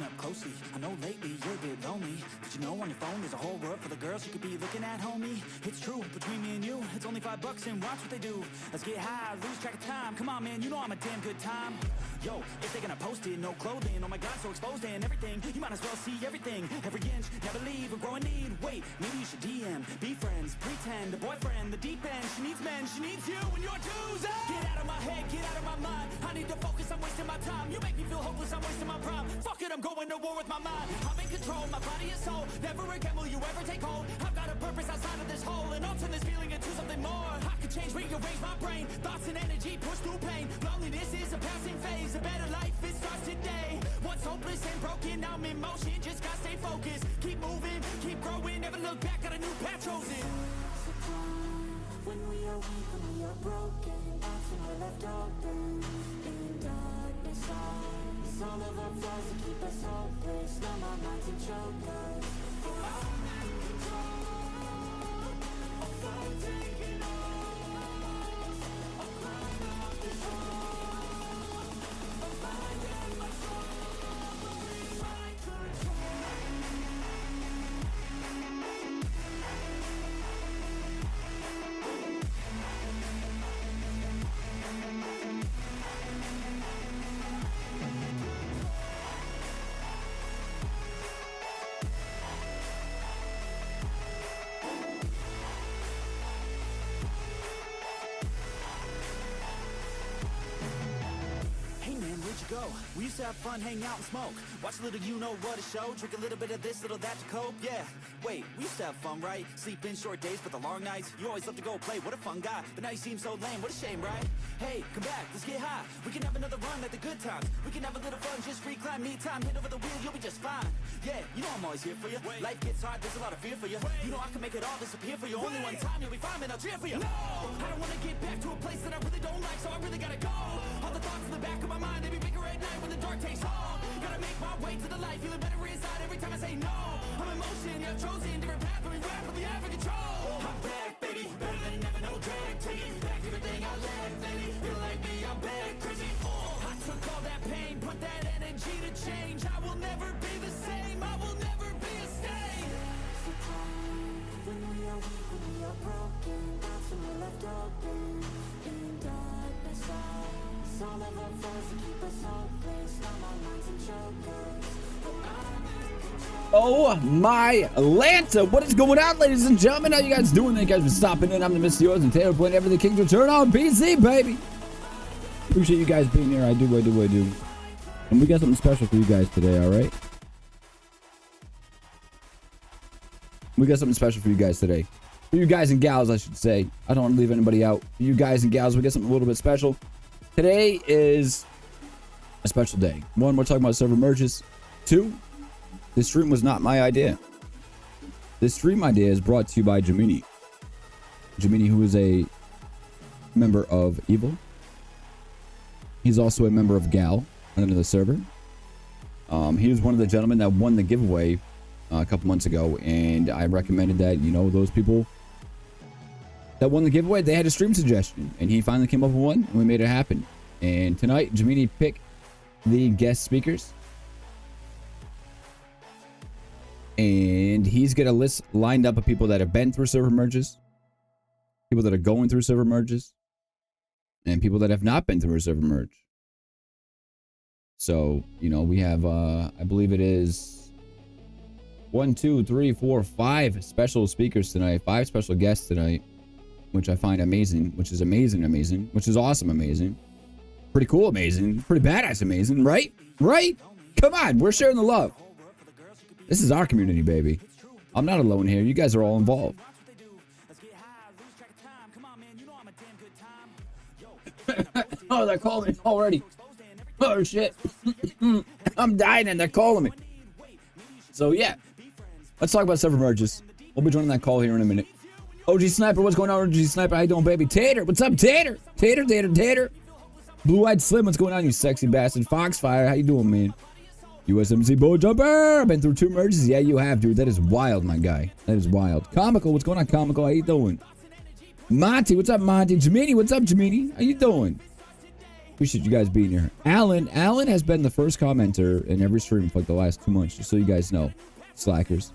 up closely. I know lately you're a bit lonely, but you know on your phone there's a whole world full of girls you could be looking at, homie. It's true, between me and you, it's only $5 and watch what they do. Let's get high, lose track of time. Come on, man, you know I'm a damn good time. Yo, if they're gonna post it, no clothing. Oh my God, so exposed and everything. You might as well see everything. Every inch, never leave, or grow a need. Wait, maybe you should DM, be friends, pretend, a boyfriend, the deep end. She needs men, she needs you, and you're Tuesday. Get out of my head, get out of my mind. I need to focus, I'm wasting my time. You make me feel hopeless, I'm wasting my prime. Fuck it, I'm going to war with my mind. I'm in control, my body and soul. Never again will you ever take hold. I've got a purpose outside of this hole, and I'll turn this feeling into something more. I could change, rearrange my brain. Thoughts and energy push through pain. Loneliness is a passing phase. A better life, it starts today. Once hopeless and broken, I'm in motion. Just gotta stay focused. Keep moving, keep growing. Never look back, got a new path chosen. When we are weak, when we are broken, often we're left open in darkness. It's all of our flaws that keep us hopeless. Numb our minds and choke us. I'm in control of all taking off. I'm climbing up this hole. I'm finding my soul. Rewrite control. Go. We used to have fun, hang out and smoke. Watch a little you know what a show. Drink a little bit of this, little that to cope. Yeah, wait, we used to have fun, right? Sleep in short days, but the long nights. You always love to go play, what a fun guy. But now you seem so lame, what a shame, right? Hey, come back, let's get high. We can have another run like the good times. We can have a little fun, just recline, me time. Hit over the wheel, you'll be just fine. Yeah, you know I'm always here for you. Life gets hard, there's a lot of fear for you. You know I can make it all disappear for you. Only one time you'll be fine, man, I'll cheer for you. No, I don't wanna get back to a place that I really don't like, so I really gotta go. All the thoughts in the back of my mind, they be bigger at night when the dark takes hold. Gotta make my way to the light, feeling better inside every time I say no. I'm in motion, yeah, I've chosen different path, but we rap with the air of control. I'm back, baby, better than ever, no drag. Taking back everything I lacked, baby. Feel like me, I'm back, crazy. I took all that pain, put that energy to change. I will never be the same, I will never be a stain. There's a time when we are weak, when we are broken. That's when we're left open in darkness. It's all of our flaws that keep us hopeless. Numb our minds and choke us. Oh my Atlanta, what is going on, ladies and gentlemen? How you guys doing? Thank you guys for stopping in. I'm the Mr. Yours and Taylor playing Everything King's Return on PC, baby. Appreciate you guys being here. I do. And we got something special for you guys today, all right? We got something special for you guys today. For you guys and gals, I should say. I don't want to leave anybody out. For you guys and gals, we got something a little bit special. Today is a special day. One, we're talking about server merges. Two, this stream was not my idea. This stream idea is brought to you by Gemini. Gemini, who is a member of Evil. He's also a member of Gal under the server. He was one of the gentlemen that won the giveaway a couple months ago, and I recommended that, you know, those people that won the giveaway, they had a stream suggestion, and he finally came up with one, and we made it happen. And tonight, Gemini picked the guest speakers, and he's got a list lined up of people that have been through server merges, people that are going through server merges, and people that have not been through a server merge. So, you know, we have, I believe it is 1, 2, 3, 4, 5 special speakers tonight, 5 special guests tonight, which I find amazing, which is amazing, which is awesome, amazing. Pretty cool, amazing. Pretty badass, amazing, right? Right? Come on, we're sharing the love. This is our community, baby. I'm not alone here. You guys are all involved. Oh, they're calling me already. Oh, shit. I'm dying and they're calling me. So, yeah. Let's talk about server merges. We'll be joining that call here in a minute. OG Sniper, what's going on, OG Sniper? How you doing, baby? Tater, what's up, Tater? Tater. Blue-eyed Slim, what's going on, you sexy bastard? Foxfire, how you doing, man? USMC Bow Jumper, I've been through 2 merges. Yeah, you have, dude. That is wild, my guy. That is wild. Comical, what's going on, Comical? How you doing? Monty, what's up, Monty? Jamini, what's up, Jamini? How you doing? Appreciate you guys being here. Alan has been the first commenter in every stream for like the last 2 months, just so you guys know. Slackers.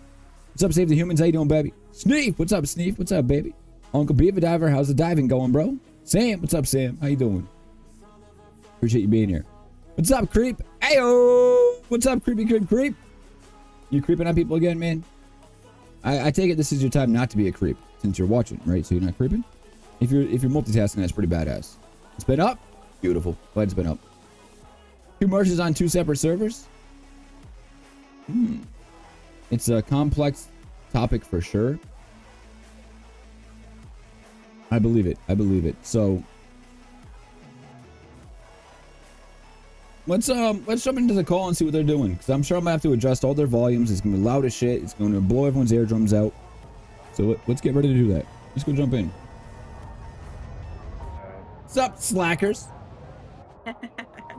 What's up, Save the Humans? How you doing, baby? Sneef, what's up, Sneef? What's up, baby? Uncle Beaver Diver, how's the diving going, bro? Sam, what's up, Sam? How you doing? Appreciate you being here. What's up, Creep? Ayo! What's up, Creepy Creep? You creeping on people again, man? I take it this is your time not to be a creep, since you're watching, right? So you're not creeping? If you're multitasking, that's pretty badass. It's been up? Beautiful. Glad it's been up. 2 merges on 2 separate servers? It's a complex topic for sure. I believe it. So let's jump into the call and see what they're doing, because I'm sure I'm gonna have to adjust all their volumes. It's gonna be loud as shit. It's gonna blow everyone's eardrums out. So let's get ready to do that. Let's go jump in. What's up, slackers?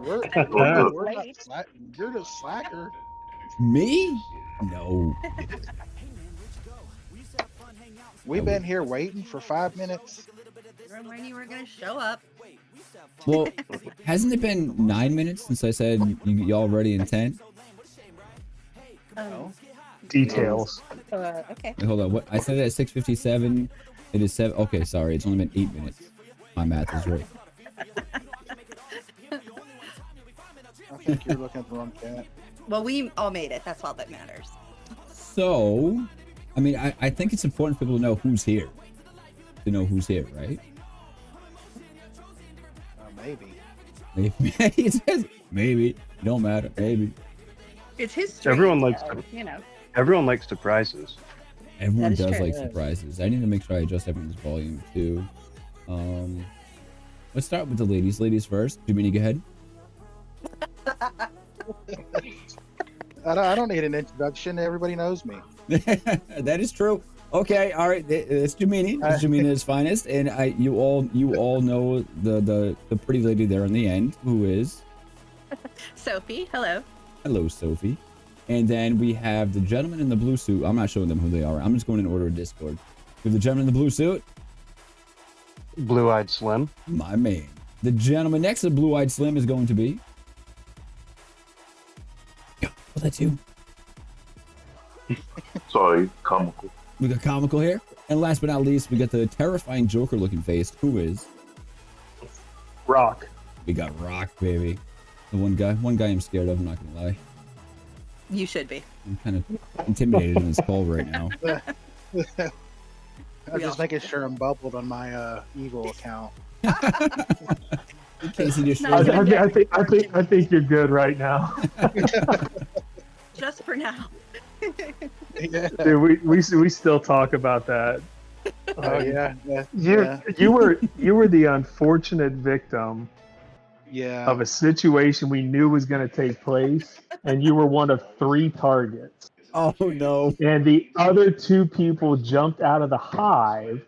You're the slacker. Me? No. We've been here waiting for 5 minutes. When you were gonna show up. Well, hasn't it been 9 minutes since I said y'all ready in 10? Details. Okay. Wait, hold on. What I said it at 6:57. It is 7. Okay, sorry. It's only been 8 minutes. My math is right. I think you're looking at the wrong cat. Well, we all made it. That's all that matters. So, I mean, I think it's important for people to know who's here. To know who's here, right? Maybe. Maybe. It says maybe. It don't matter. Maybe. It's his stream, Everyone likes so, you know. Everyone likes surprises. Everyone That is does true. like surprises. I need to make sure I adjust everyone's volume too. Let's start with the ladies. Ladies first. Jiminy, go ahead. I don't need an introduction. Everybody knows me. That is true. Okay, all right. It's Jiminy. It's Jimina's finest, and you all know the pretty lady there on the end, who is Sophie, hello. hello, Sophie. And then we have the gentleman in the blue suit. I'm not showing them who they are. I'm just going in order of Discord. We have the gentleman in the blue suit. Blue-eyed Slim. My man. The gentleman next to the blue-eyed Slim is going to be. Yeah, well, that's you. Sorry, comical. We got comical here. And last but not least, we got the terrifying Joker-looking face, who is. Rock. We got Rock, baby. The one guy I'm scared of, I'm not gonna lie. You should be. I'm kind of intimidated in this call right now. I'm just making sure I'm bubbled on my Eagle account. In case he just No, shows up. I think you're good right now. Just for now. Yeah. Dude, we still talk about that. Oh yeah. You were the unfortunate victim Yeah. of a situation we knew was going to take place, and you were one of 3 targets. Oh no. And the other 2 people jumped out of the hive,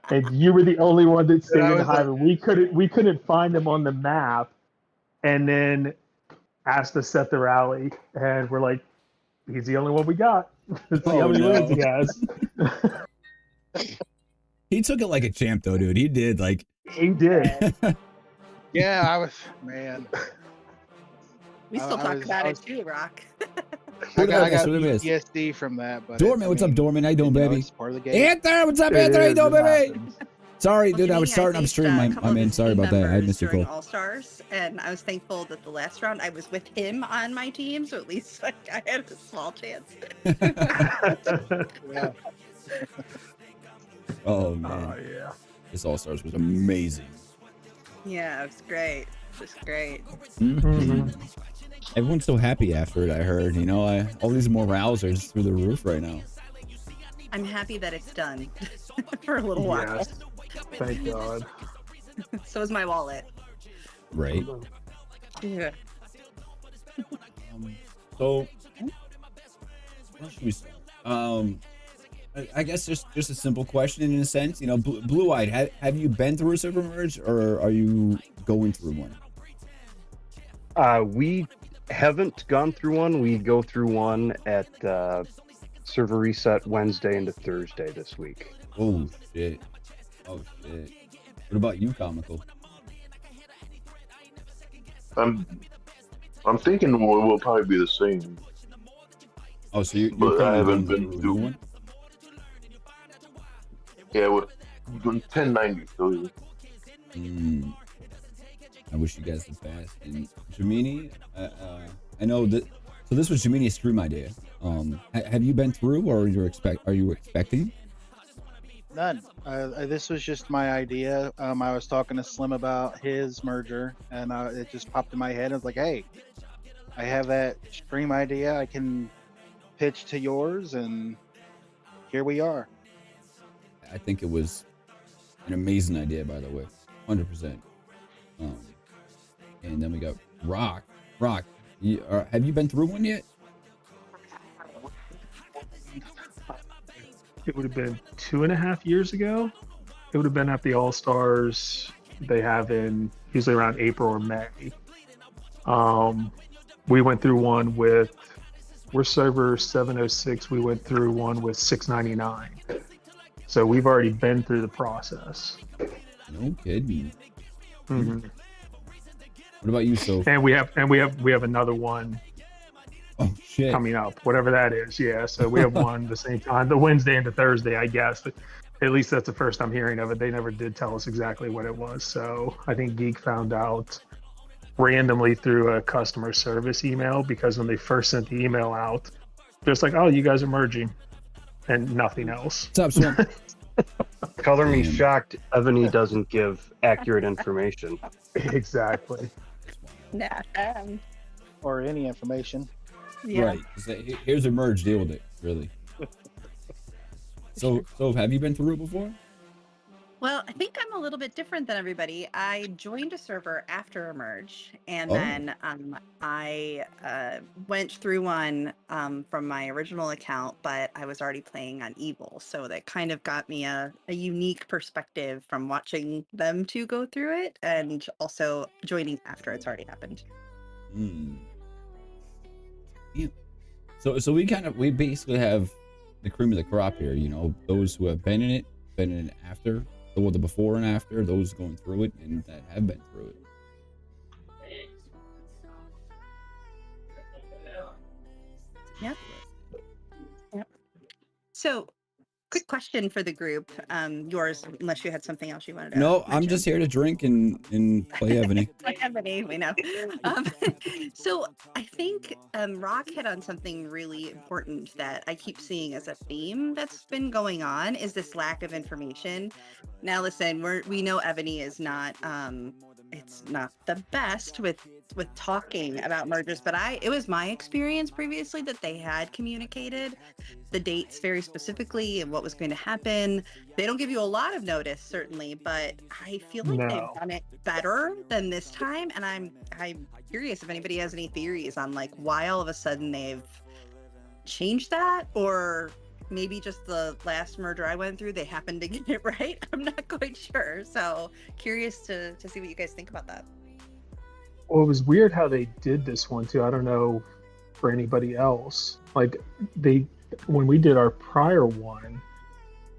and you were the only one that stayed in the hive. And we couldn't find them on the map, and then asked to set the rally, and we're like, he's the only one we got. That's the only one he has. He took it like a champ though, dude. He did like. He did. Yeah, I was, man. We still I talk was- about I it was- too, Rock. I got What it is. PTSD from that. But Dorman, what's up, Dorman? How you doing, baby? It's part of the game. Anthony, what's up, Anthony? How you doing, baby? Sorry, Well, dude. I Janine, was starting think, upstream. a couple I'm of in. his Sorry team about that. I members missed your during call. All-Stars, and I was thankful that the last round I was with him on my team, so at least like, I had a small chance. Yeah. Oh man, yeah. this All Stars was amazing. Yeah, it was great. It was great. Mhm. Everyone's so happy after it. I heard. You know, all these morales are just through the roof right now. I'm happy that it's done for a little while. Yes. Thank God. So is my wallet. Right. Yeah. So, where should we start? I guess just a simple question in a sense. You know, Blue-Eyed, have you been through a server merge, or are you going through one? We haven't gone through one. We go through one at server reset Wednesday into Thursday this week. Oh shit! Oh shit! What about you, Comical? I'm thinking we'll probably be the same, Oh, so you're but I currently haven't going been through a new through. one? Yeah, with 1090 still. Yeah. Mm, I wish you guys the best. And Jamini, I know that. So this was Jamini's stream idea. Have you been through, or are you expecting? None. This was just my idea. I was talking to Slim about his merger, and it just popped in my head. I was like, "Hey, I have that stream idea. I can pitch to yours," and here we are. I think it was an amazing idea, by the way, 100%. And then we got Rock. Rock, have you been through one yet? It would have been 2.5 years ago. It would have been at the All Stars they have in usually around April or May. We went through one with we're server 706. We went through one with 699. So we've already been through the process. No kidding. Mm-hmm. What about you, Soph? And we have another one Oh shit! coming up, whatever that is. Yeah, so we have one the same time, the Wednesday and the Thursday, I guess. But at least that's the first I'm hearing of it. They never did tell us exactly what it was. So I think Geek found out randomly through a customer service email, because when they first sent the email out, they're just like, "Oh, you guys are merging," and nothing else. What's up, Swamp? Color me Damn. shocked Evony doesn't give accurate information. Exactly. Nah. Or any information. Yeah. Right. Here's a merge. Deal with it. Really. So have you been through it before? Well, I think I'm a little bit different than everybody. I joined a server after a merge, and Oh. then I went through one from my original account, but I was already playing on Evil, so that kind of got me a unique perspective from watching them two go through it, and also joining after it's already happened. Hmm. Yeah. So we basically have the cream of the crop here. You know, those who have been in it after, or the before and after, those going through it and that have been through it. Yep. Yep. So, quick question for the group. Yours, unless you had something else you wanted to. No, I'm mention. just here to drink and play Evony. Like Evony, we know. So I think Rock hit on something really important that I keep seeing as a theme that's been going on, is this lack of information. Now, listen, we know Evony is not it's not the best with talking about mergers, but it was my experience previously that they had communicated the dates very specifically and what was going to happen. They don't give you a lot of notice, certainly, but I feel like they've done it better than this time. And I'm curious if anybody has any theories on like why all of a sudden they've changed that, or maybe just the last merger I went through, they happened to get it right. I'm not quite sure. So curious to see what you guys think about that. Well, it was weird how they did this one too. I don't know for anybody else. Like when we did our prior one,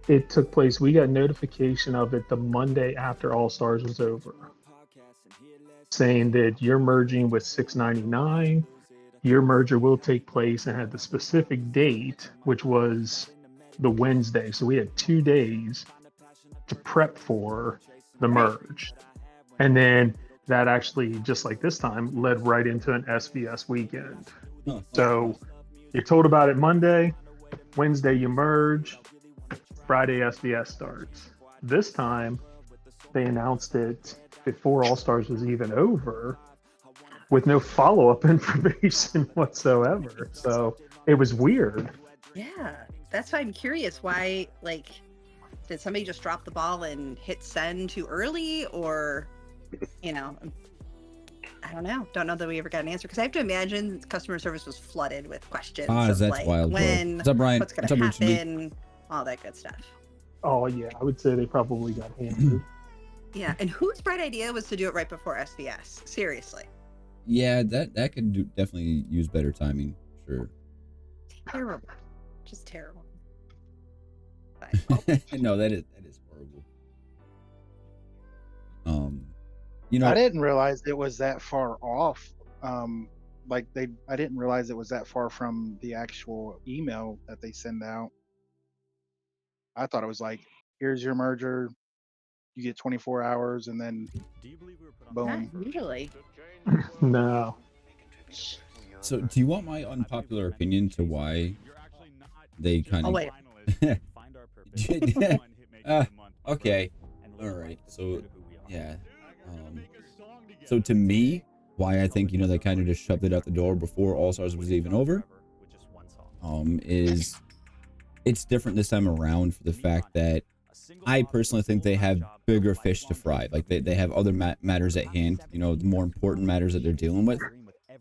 it took place. We got notification of it the Monday after All Stars was over, saying that you're merging with 699. Your merger will take place, and had the specific date, which was the Wednesday. So we had 2 days to prep for the merge. And then that actually, just like this time, led right into an SBS weekend. Huh. So you're told about it Monday, Wednesday you merge, Friday SBS starts. This time they announced it before All Stars was even over, with no follow-up information whatsoever. So it was weird. Yeah, that's why I'm curious. Why, like, did somebody just drop the ball and hit send too early, or, you know, I don't know. Don't know that we ever got an answer, because I have to imagine customer service was flooded with questions. That's like, wild, bro. when, What's up, Brian? what's going What's to up, Richard Lee? happen, all that good stuff. Oh yeah, I would say they probably got hammered. Yeah, and whose bright idea was to do it right before SBS? Seriously. Yeah, that could definitely use better timing. Sure. Terrible. Just terrible. But, No, that is horrible. You know, I didn't realize it was that far off. I didn't realize it was that far from the actual email that they send out. I thought it was like, here's your merger, you get 24 hours, and then Not boom. usually. No. so do you want my unpopular opinion to why they kind Oh of? wait. Okay. All right. So, yeah. So to me, why I think they kind of just shoved it out the door before All Stars was even over, is it's different this time around for the fact that I personally think they have bigger fish to fry. Like they have other matters at hand. The more important matters that they're dealing with,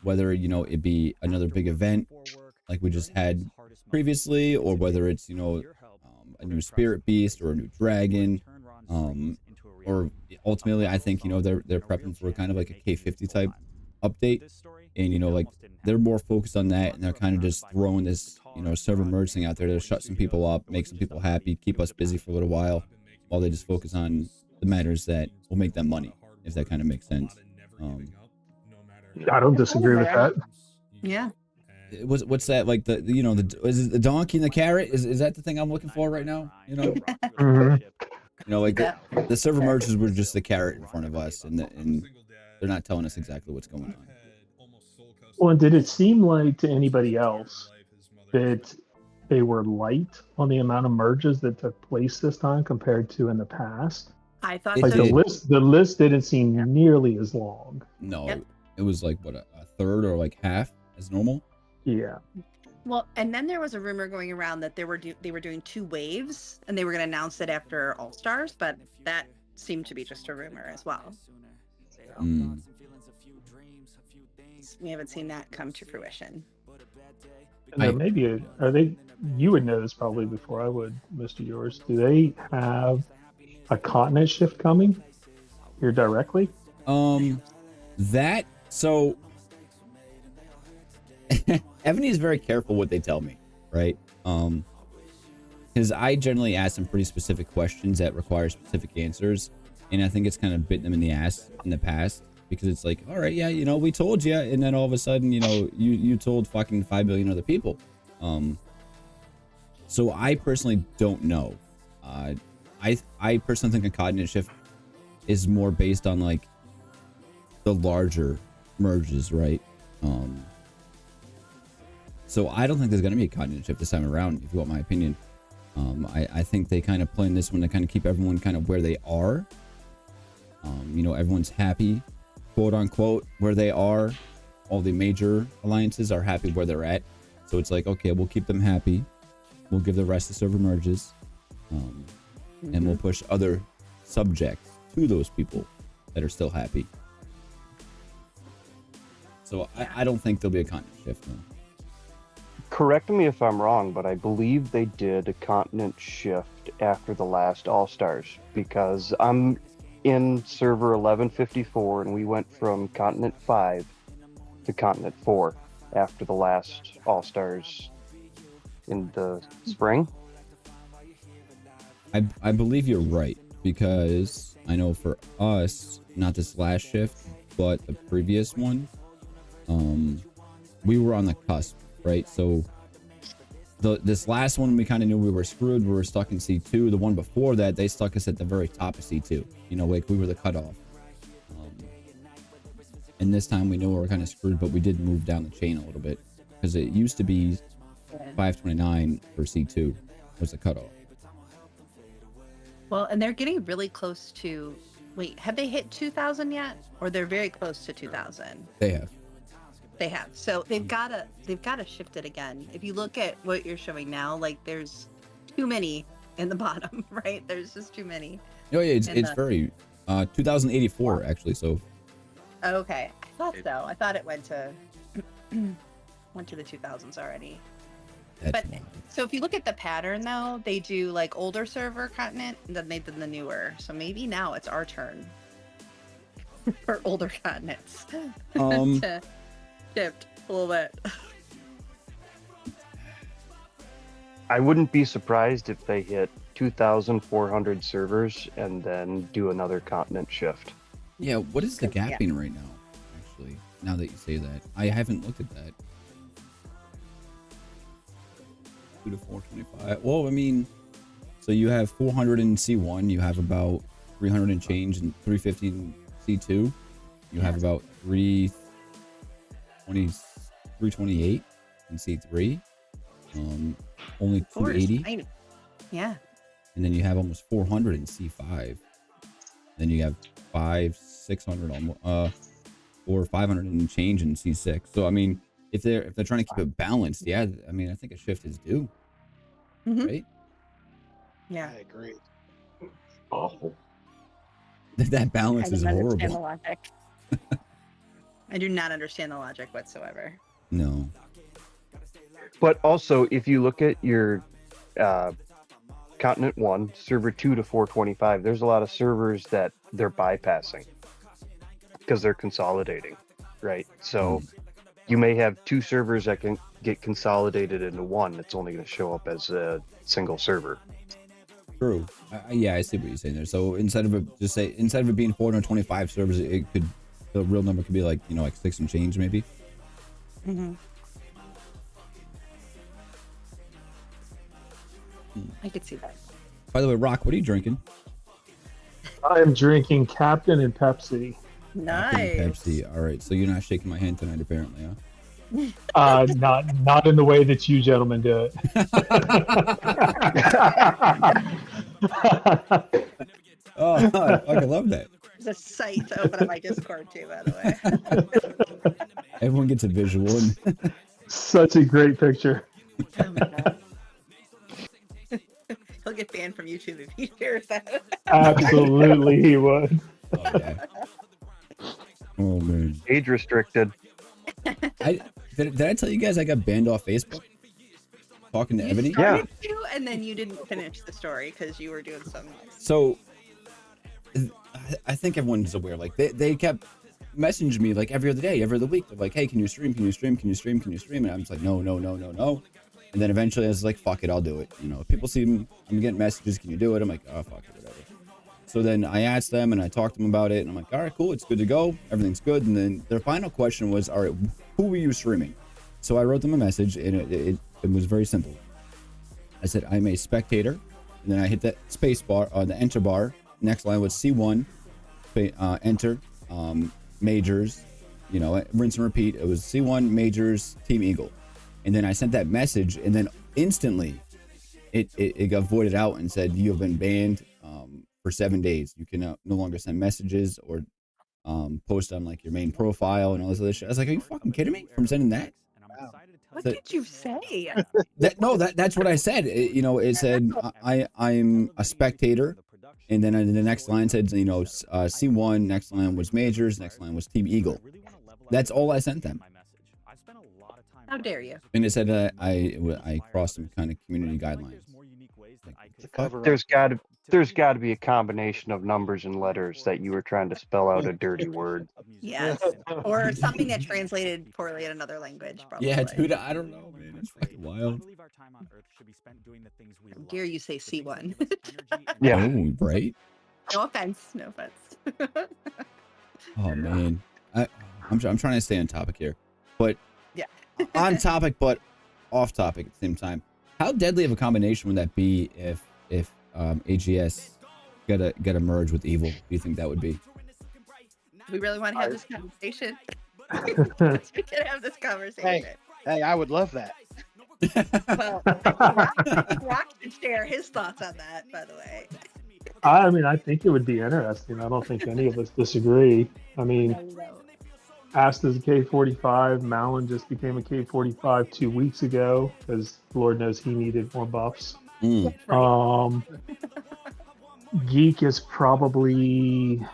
whether it be another big event like we just had previously, or whether it's a new spirit beast or a new dragon, or ultimately I think they're prepping for kind of like a K50 type update, and like they're more focused on that, and they're kind of just throwing this server merge thing out there to shut some people up, make some people happy, keep us busy for a little while they just focus on the matters that will make them money, if that kind of makes sense. I don't disagree with that. Yeah. What's that, like the is it the donkey and the carrot? Is that the thing I'm looking for right now? Mhm. Like the server merges were just the carrot in front of us, and they're not telling us exactly what's going on. Well, did it seem like to anybody else that they were light on the amount of merges that took place this time compared to in the past? I thought It Like so. did. the list didn't seem nearly as long. No, Yep. it was like what a third or like half as normal. Yeah. Well, and then there was a rumor going around that they were doing 2 waves, and they were going to announce it after All Stars, but that seemed to be just a rumor as well. Mm. We haven't seen that come to fruition. And there may be are they? You would know this probably before I would, Mr. Yours. Do they have a continent shift coming here directly? That so. Evony is very careful what they tell me, right? Because I generally ask them pretty specific questions that require specific answers, and I think it's kind of bit them in the ass in the past, because it's like, all right, yeah, we told you, and then all of a sudden, you told fucking 5 billion other people. So I personally don't know. I personally think a continent shift is more based on like the larger merges, right? So I don't think there's going to be a continent shift this time around, if you want my opinion. I think they kind of plan this one to kind of keep everyone kind of where they are. Everyone's happy, quote unquote, where they are. All the major alliances are happy where they're at. So it's like, okay, we'll keep them happy. We'll give the rest of server merges. And we'll push other subjects to those people that are still happy. So I don't think there'll be a continent shift, no. Correct me if I'm wrong, but I believe they did a continent shift after the last All Stars, because I'm in server 1154 and we went from continent 5 to continent 4 after the last All Stars in the spring. I believe you're right, because I know for us, not this last shift, but the previous one, we were on the cusp, right? So this last one, we kind of knew we were screwed. We were stuck in C2. The one before that, they stuck us at the very top of C2. Like we were the cutoff. And this time we know we were kind of screwed, but we did move down the chain a little bit, because it used to be 529 for C2 was the cutoff. Well, and they're getting really close to. Wait, have they hit 2,000 yet? Or they're very close to 2,000? They have. They have. So they've gotta shift it again. If you look at what you're showing now, like there's too many in the bottom, right? There's just too many. Oh yeah, it's very 2084 actually. So. Okay, I thought so. I thought it went to the 2000s already. But so if you look at the pattern though, they do like older server continent, and then they did the newer. So maybe now it's our turn for older continents to shift a little bit. I wouldn't be surprised if they hit 2,400 servers and then do another continent shift. Yeah, what is the Yeah. gapping right now? Actually, now that you say that, I haven't looked at that. 2 to 425. Well, I mean, so you have 400 in C1. You have about 300 and change and 350 in C2. You have about 328 in C3. Only 280. Tiny. Yeah. And then you have almost 400 in C5. Then you have 600 almost, or 500 and change in C6. So I mean, if they're trying to keep it balanced, yeah, I mean, I think a shift is due, right? Yeah. I agree. Awful. That balance is I don't understand the horrible. logic. I do not understand the logic whatsoever. No. But also, if you look at your Continent 1, server 2 to 425, there's a lot of servers that they're bypassing because they're consolidating, right? So you may have 2 servers that can get consolidated into one. It's only going to show up as a single server. True. Yeah, I see what you're saying there. So instead of it being 425 servers, the real number could be like, like 6 and change maybe. I could see that. By the way, Rock, what are you drinking? I am drinking Captain and Pepsi. Nice. Pepsi. All right. So you're not shaking my hand tonight, apparently, huh? Not in the way that you gentlemen do it. Oh, I fucking love that. There's a site to open up my Discord too, by the way. Everyone gets a visual. Such a great picture. Oh my God. He'll get banned from YouTube if he shares that. Absolutely, he would. Oh, yeah. Oh man. Age restricted. Did I tell you guys I got banned off Facebook? Talking to Evony? Started to, and then you didn't finish the story because you were doing something else. So I think everyone's aware. Like they kept messaging me like every other week. They're like, hey, can you stream? Can you stream? Can you stream? Can you stream? And I'm just like, no. And then eventually I was like, fuck it, I'll do it. People see I'm getting messages, can you do it? I'm like, oh, fuck it, whatever. So then I asked them and I talked to them about it. And I'm like, all right, cool, it's good to go. Everything's good. And then their final question was, all right, who were you streaming? So I wrote them a message and it was very simple. I said, I'm a spectator. And then I hit that space bar, the enter bar. Next line was C1, enter, majors, rinse and repeat. It was C1, majors, Team Eagle. And then I sent that message, and then instantly it got voided out and said, you have been banned for 7 days. You can no longer send messages or post on like your main profile and all this other shit. I was like, are you fucking kidding me from sending that? What did you say? That's what I said. It said I'm a spectator, and then the next line said C1. Next line was majors. Next line was Team Eagle. That's all I sent them. How dare you? And it said I crossed some kind of community guidelines. There's got to be a combination of numbers and letters that you were trying to spell out a dirty word. Yes. Or something that translated poorly in another language, probably. Yeah, dude, I don't know, man. It's fucking wild. How dare you say C1? Yeah. Oh, right? No offense. No offense. Oh, man. I'm trying to stay on topic here. But yeah. On topic, but off topic at the same time. How deadly of a combination would that be if AGS got to merge with Evil? Do you think that would be? Do we really want to have this conversation? We can have this conversation. Hey, I would love that. Well, Rock should share his thoughts on that, by the way. I mean, I think it would be interesting. I don't think any of us disagree. I mean, Asta's a K45. Malin just became a K45 2 weeks ago because Lord knows he needed more buffs. Geek is probably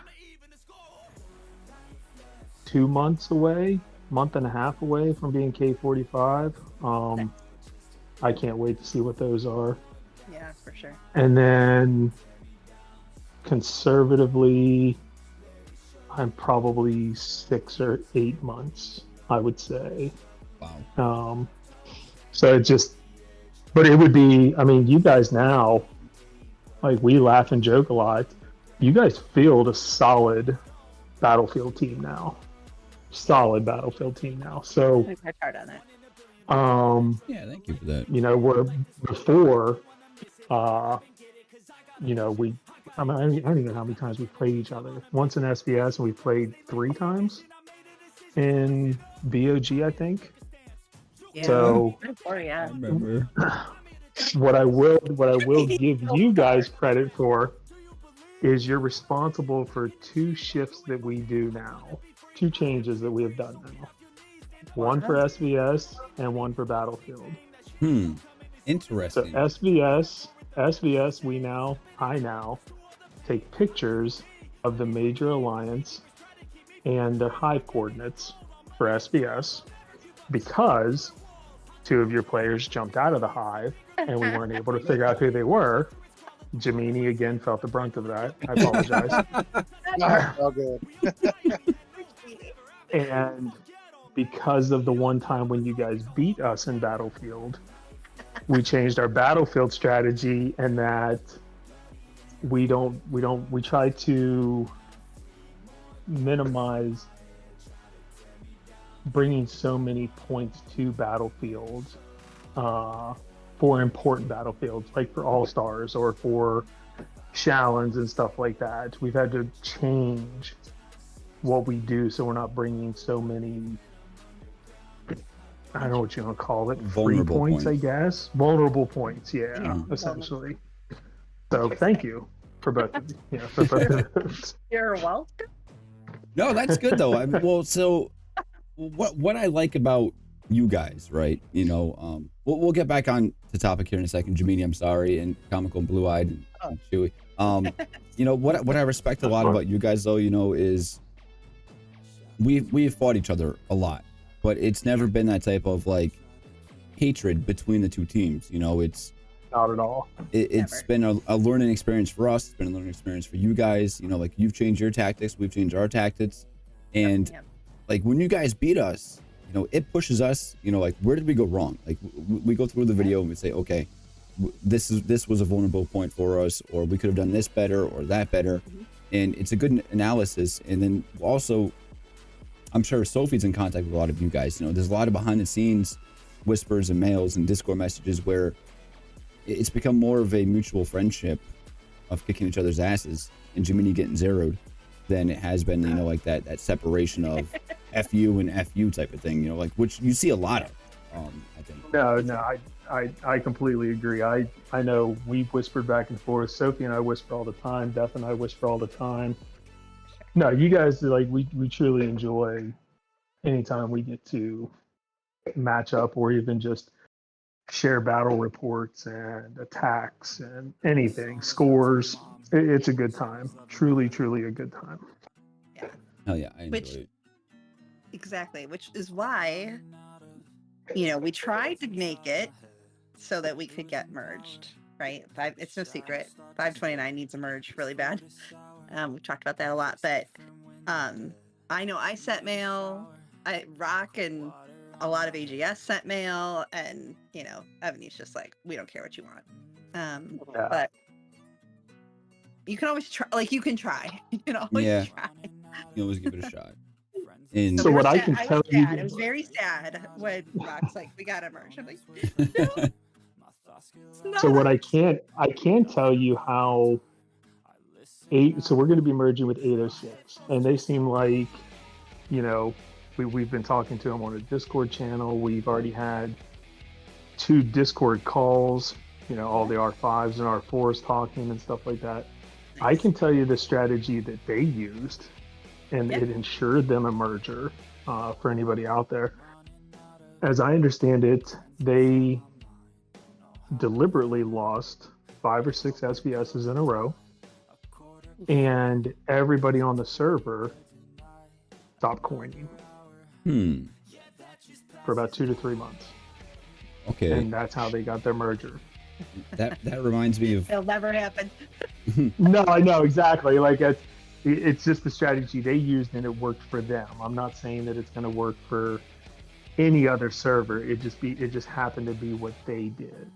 2 months away, month and a half away from being K45. I can't wait to see what those are. Yeah, for sure. And then conservatively, I'm probably 6 or 8 months, I would say. Wow. So it just, but it would be, I mean, you guys now, like we laugh and joke a lot. You guys field a solid Battlefield team now, solid Battlefield team now. So I worked hard on that. Yeah, thank you for that. you know, where before, you know, I don't even know how many times we played each other. Once in SBS, and we played 3 times in BOG, I think. Yeah. So Or, I yeah. remember. what I will give you guys credit for is you're responsible for 2 shifts that we do now, 2 changes that we have done now. One for SBS and one for Battlefield. So Interesting. SBS, I now take pictures of the major alliance and their hive coordinates for SBS because 2 of your players jumped out of the hive and we weren't able to figure out who they were. Jamini again felt the brunt of that. I apologize. All good. And because of the one time when you guys beat us in Battlefield, we changed our Battlefield strategy, and that we try to minimize bringing so many points to battlefields for important battlefields, like for All Stars or for Shallons and stuff like that. We've had to change what we do so we're not bringing so many, I don't know what you want to call it, free Vulnerable points, I points. guess. Vulnerable points, yeah, Mhm. essentially. So thank you for both of you. Yeah, for both of those. You're welcome. No, that's good though. Well, so what I like about you guys, right? You know, we'll get back on the topic here in a second. Jamini, I'm sorry, and Comical and Blue Eyed and Chewy. You know what I respect a lot about you guys though, you know, is we've fought each other a lot, but it's never been that type of like hatred between the 2 teams. You know, it's Not at all. it's been a learning experience for us. It's been a learning experience for you guys. You know, like you've changed your tactics, we've changed our tactics, and Yep. like when you guys beat us, you know, it pushes us. You know, like where did we go wrong? Like we go through the video and we say, okay, this was a vulnerable point for us, or we could have done this better or that better, and it's a good analysis. And then also, I'm sure Sophie's in contact with a lot of you guys. You know, there's a lot of behind the scenes whispers and mails and Discord messages where it's become more of a mutual friendship of kicking each other's asses and Jiminy getting zeroed than it has been, you know, like that separation of FU and FU type of thing, you know, like which you see a lot of, I think. No, I completely agree. I know we've whispered back and forth. Sophie and I whisper all the time. Beth and I whisper all the time. No, you guys, like, we truly enjoy anytime we get to match up or even just share battle reports and attacks and anything, scores. It's a good time. Truly a good time. Hell yeah, I enjoy Which- it. Exactly, which is why, you know, we tried to make it so that we could get merged, right? It's no secret. 529 needs a merge really bad. We've talked about that a lot, but I know I sent mail. Rock and a lot of AGS sent mail, and you know, Evony's just like, we don't care what you want. Yeah. But you can always try. Like you can try. You can always Yeah. try. You always give it a shot. And So we what were I sad- can was tell you- sad. It was very sad when Rock's like, we got to merge. I'm like, no, it's So what not. I can tell you how so we're going to be merging with 806, and they seem like, you know, we've been talking to them on a Discord channel. We've already had 2 Discord calls, you know, all the R5s and R4s talking and stuff like that. I can tell you the strategy that they used, and it ensured them a merger for anybody out there. As I understand it, they deliberately lost 5 or 6 SVSs in a row, and everybody on the server stopped coining for about 2 to 3 months. Okay. And that's how they got their merger. That reminds me of It'll never happen. No, I know exactly. Like it's just the strategy they used, and it worked for them. I'm not saying that it's going to work for any other server. It just happened to be what they did.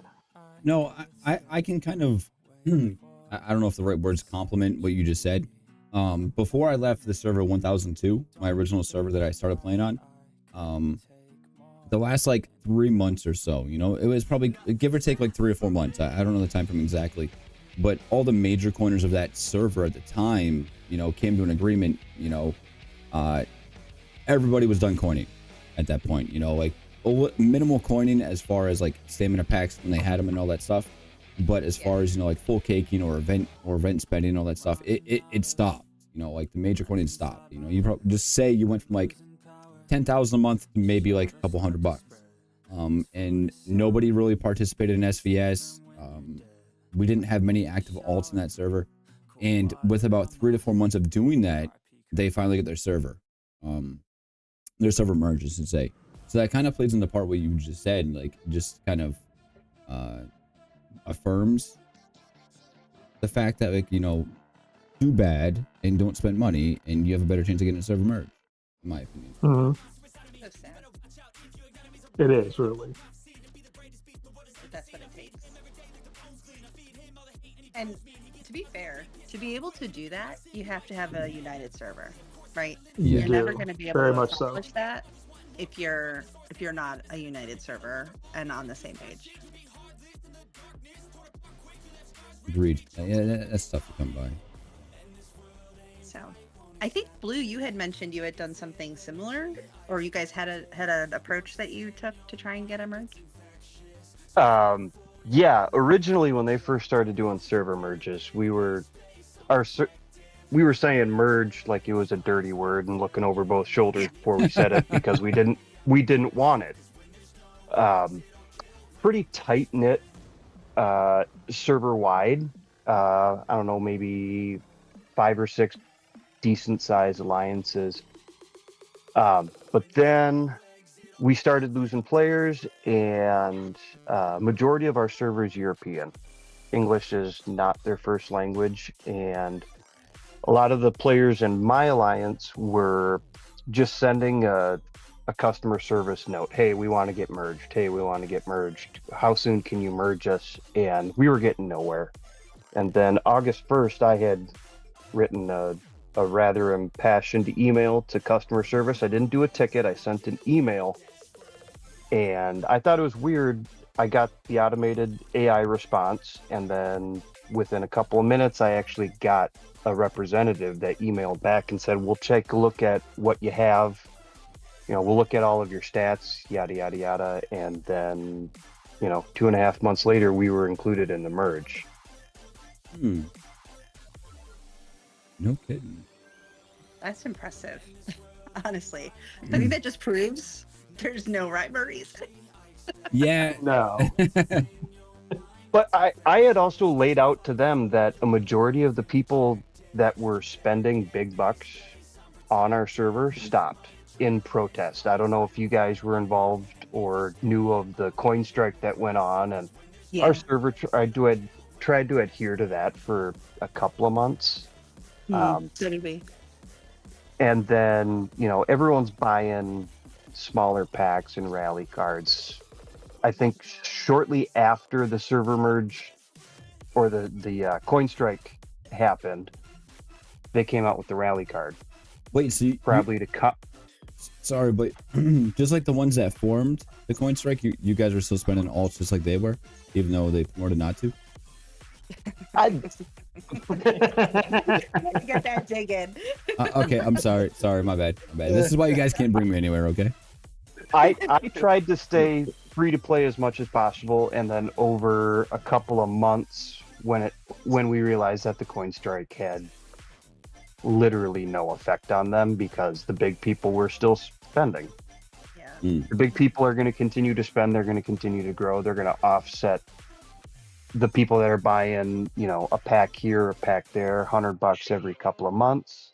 No, I can kind of I don't know if the right words compliment what you just said. Before I left the server 1002, my original server that I started playing on, the last like 3 months or so, you know, it was probably give or take like 3 or 4 months. I don't know the time frame exactly, but all the major coiners of that server at the time, you know, came to an agreement. You know, everybody was done coining at that point. You know, like minimal coining as far as like stamina packs when they had them and all that stuff. But as far as, you know, like full caking or event spending and all that stuff, it stopped. You know, like the major coining stopped. You know, you probably just say you went from like 10,000 a month to maybe like a couple $100. And nobody really participated in SVS. We didn't have many active alts in that server. And with about 3 to 4 months of doing that, they finally get their server merged, I should say. So that kind of plays in the part what you just said, like just kind of affirms the fact that, like, you know, do bad and don't spend money and you have a better chance of getting a server merge, in my opinion. So sad. It is really. But that's what it takes. And to be fair, to be able to do that, you have to have a united server, right? Yeah. You're never going to be able Very to much so. accomplish that if you're not a united server and on the same page. Agreed. Yeah, that's tough to come by. So, I think Blue, you had mentioned you had done something similar, or you guys had an approach that you took to try and get a merge. Yeah, originally when they first started doing server merges, we were saying merge like it was a dirty word and looking over both shoulders before we said it because we didn't want it. Pretty tight knit server wide. I don't know, maybe 5 or 6 decent sized alliances. But then we started losing players, and majority of our server is European. English is not their first language, and a lot of the players in my alliance were just sending a customer service note. Hey, we want to get merged. Hey, we want to get merged. How soon can you merge us? And we were getting nowhere. And then August 1st, I had written a rather impassioned email to customer service. I didn't do a ticket. I sent an email. And I thought it was weird. I got the automated AI response. And then within a couple of minutes, I actually got a representative that emailed back and said, we'll take a look at what you have. You know, we'll look at all of your stats, yada, yada, yada. And then, you know, 2.5 months later, we were included in the merge. No kidding. That's impressive, honestly. I think that just proves there's no rhyme or reason. Yeah. No. But I had also laid out to them that a majority of the people that were spending big bucks on our server stopped in protest. I don't know if you guys were involved or knew of the coin strike that went on, and Yeah. our server tried to adhere to that for a couple of months. So did we. And then, you know, everyone's buying smaller packs and rally cards. I think shortly after the server merge or the coin strike happened, they came out with the rally card. Wait, so Probably to cut. sorry, but just like the ones that formed the coin strike, you guys were still spending alts just like they were, even though they promoted not to. Get that dig in. Okay, I'm sorry. Sorry, my bad. This is why you guys can't bring me anywhere, okay? I tried to stay free to play as much as possible, and then over a couple of months, when we realized that the coin strike had literally no effect on them because the big people were still spending. Yeah. The big people are going to continue to spend. They're going to continue to grow. They're going to offset the people that are buying, you know, a pack here, a pack there, $100 every couple of months.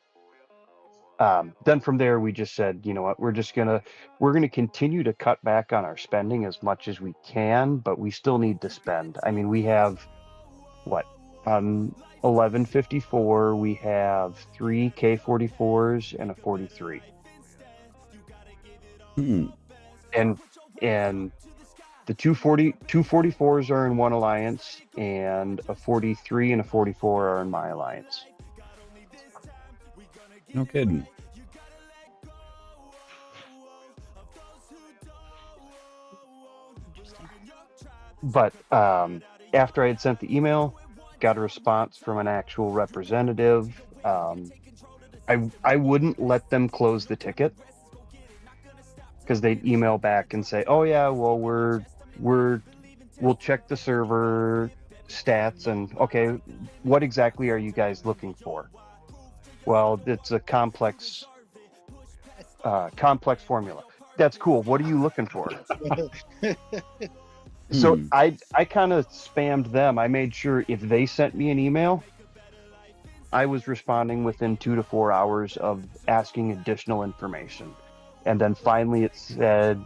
Then from there, we just said, you know what, we're going to continue to cut back on our spending as much as we can, but we still need to spend. I mean, we have what, 1154, we have 3 K44s and a 43. And the 244s are in one alliance, and a 43 and a 44 are in my alliance. No kidding. Interesting. But after I had sent the email, got a response from an actual representative. I wouldn't let them close the ticket because they'd email back and say, "Oh yeah, well we'll check the server stats and okay, what exactly are you guys looking for?" Well, it's a complex formula. That's cool. What are you looking for? So I kind of spammed them. I made sure if they sent me an email, I was responding within 2 to 4 hours of asking additional information. And then finally it said,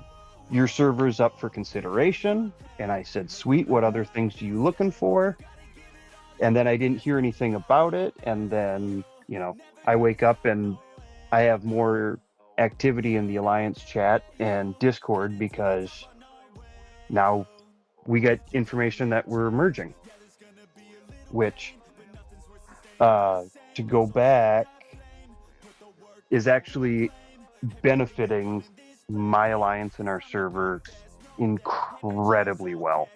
"Your server's up for consideration." And I said, "Sweet, what other things are you looking for?" And then I didn't hear anything about it. And then, I wake up and I have more activity in the Alliance chat and Discord because now we get information that we're merging, which to go back is actually benefiting my Alliance and our server incredibly well.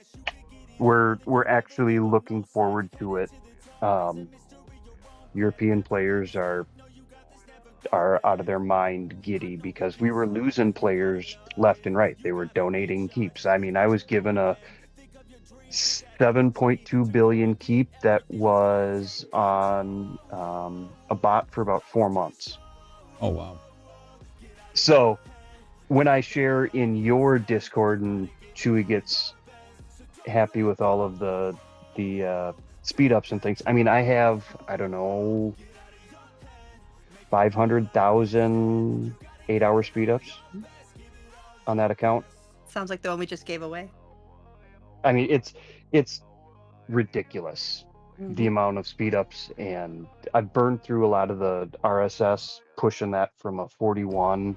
We're actually looking forward to it. European players are out of their mind giddy because we were losing players left and right. They were donating keeps. I mean, I was given a 7.2 billion keep that was on a bot for about 4 months. Oh wow. So when I share in your Discord and Chewy gets happy with all of the speed ups and things, I mean, I have, I don't know, 500,000 8-hour speed ups on that account. Sounds like the one we just gave away. I mean, it's ridiculous, the amount of speed ups, and I've burned through a lot of the RSS, pushing that from a 41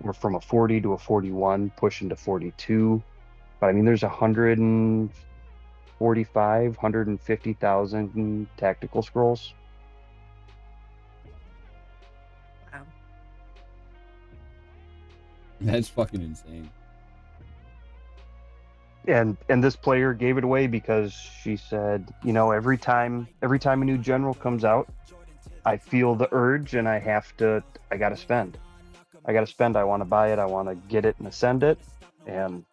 or from a 40 to a 41, pushing to 42. But I mean, there's 150,000 tactical scrolls. Wow. That's fucking insane. And this player gave it away because she said, every time a new general comes out, I feel the urge and I gotta spend. I want to buy it. I want to get it and ascend it. And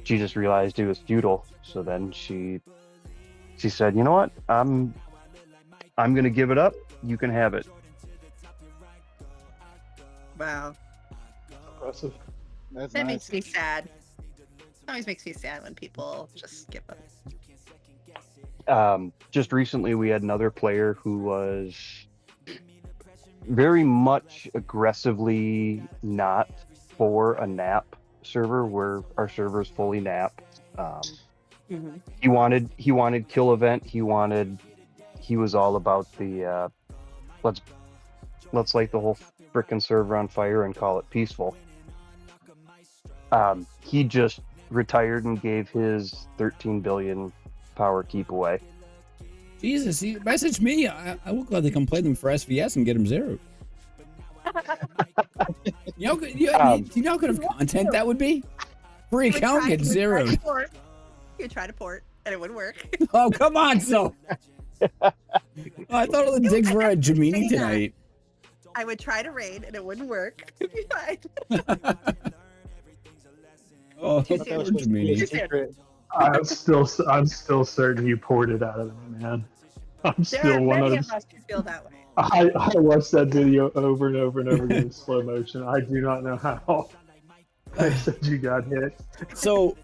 she just realized it was futile. So then she said, "You know what? I'm gonna give it up. You can have it." Wow. Impressive. That's That nice. makes me sad. Always makes me sad when people just give up. Just recently, we had another player who was very much aggressively not for a NAP server, where our server is fully NAP. He wanted kill event. He was all about the let's light the whole frickin' server on fire and call it peaceful. He just retired and gave his 13 billion power keep away. Jesus, he message me. I will gladly come play them for SVS and get them zeroed. you know what kind of content that would be? Free account gets zeroed. You could try to port and it wouldn't work. Oh, come on, so. I thought all the digs were at Jamini tonight. I would try to raid and it wouldn't work. It'd be fine. Oh, I thought that was supposed to be a secret. I'm still certain you poured it out of them, man. I'm There still are one many of of us who feel that way. I watched that video over and over and over again in slow motion. I do not know how. I said you got hit. So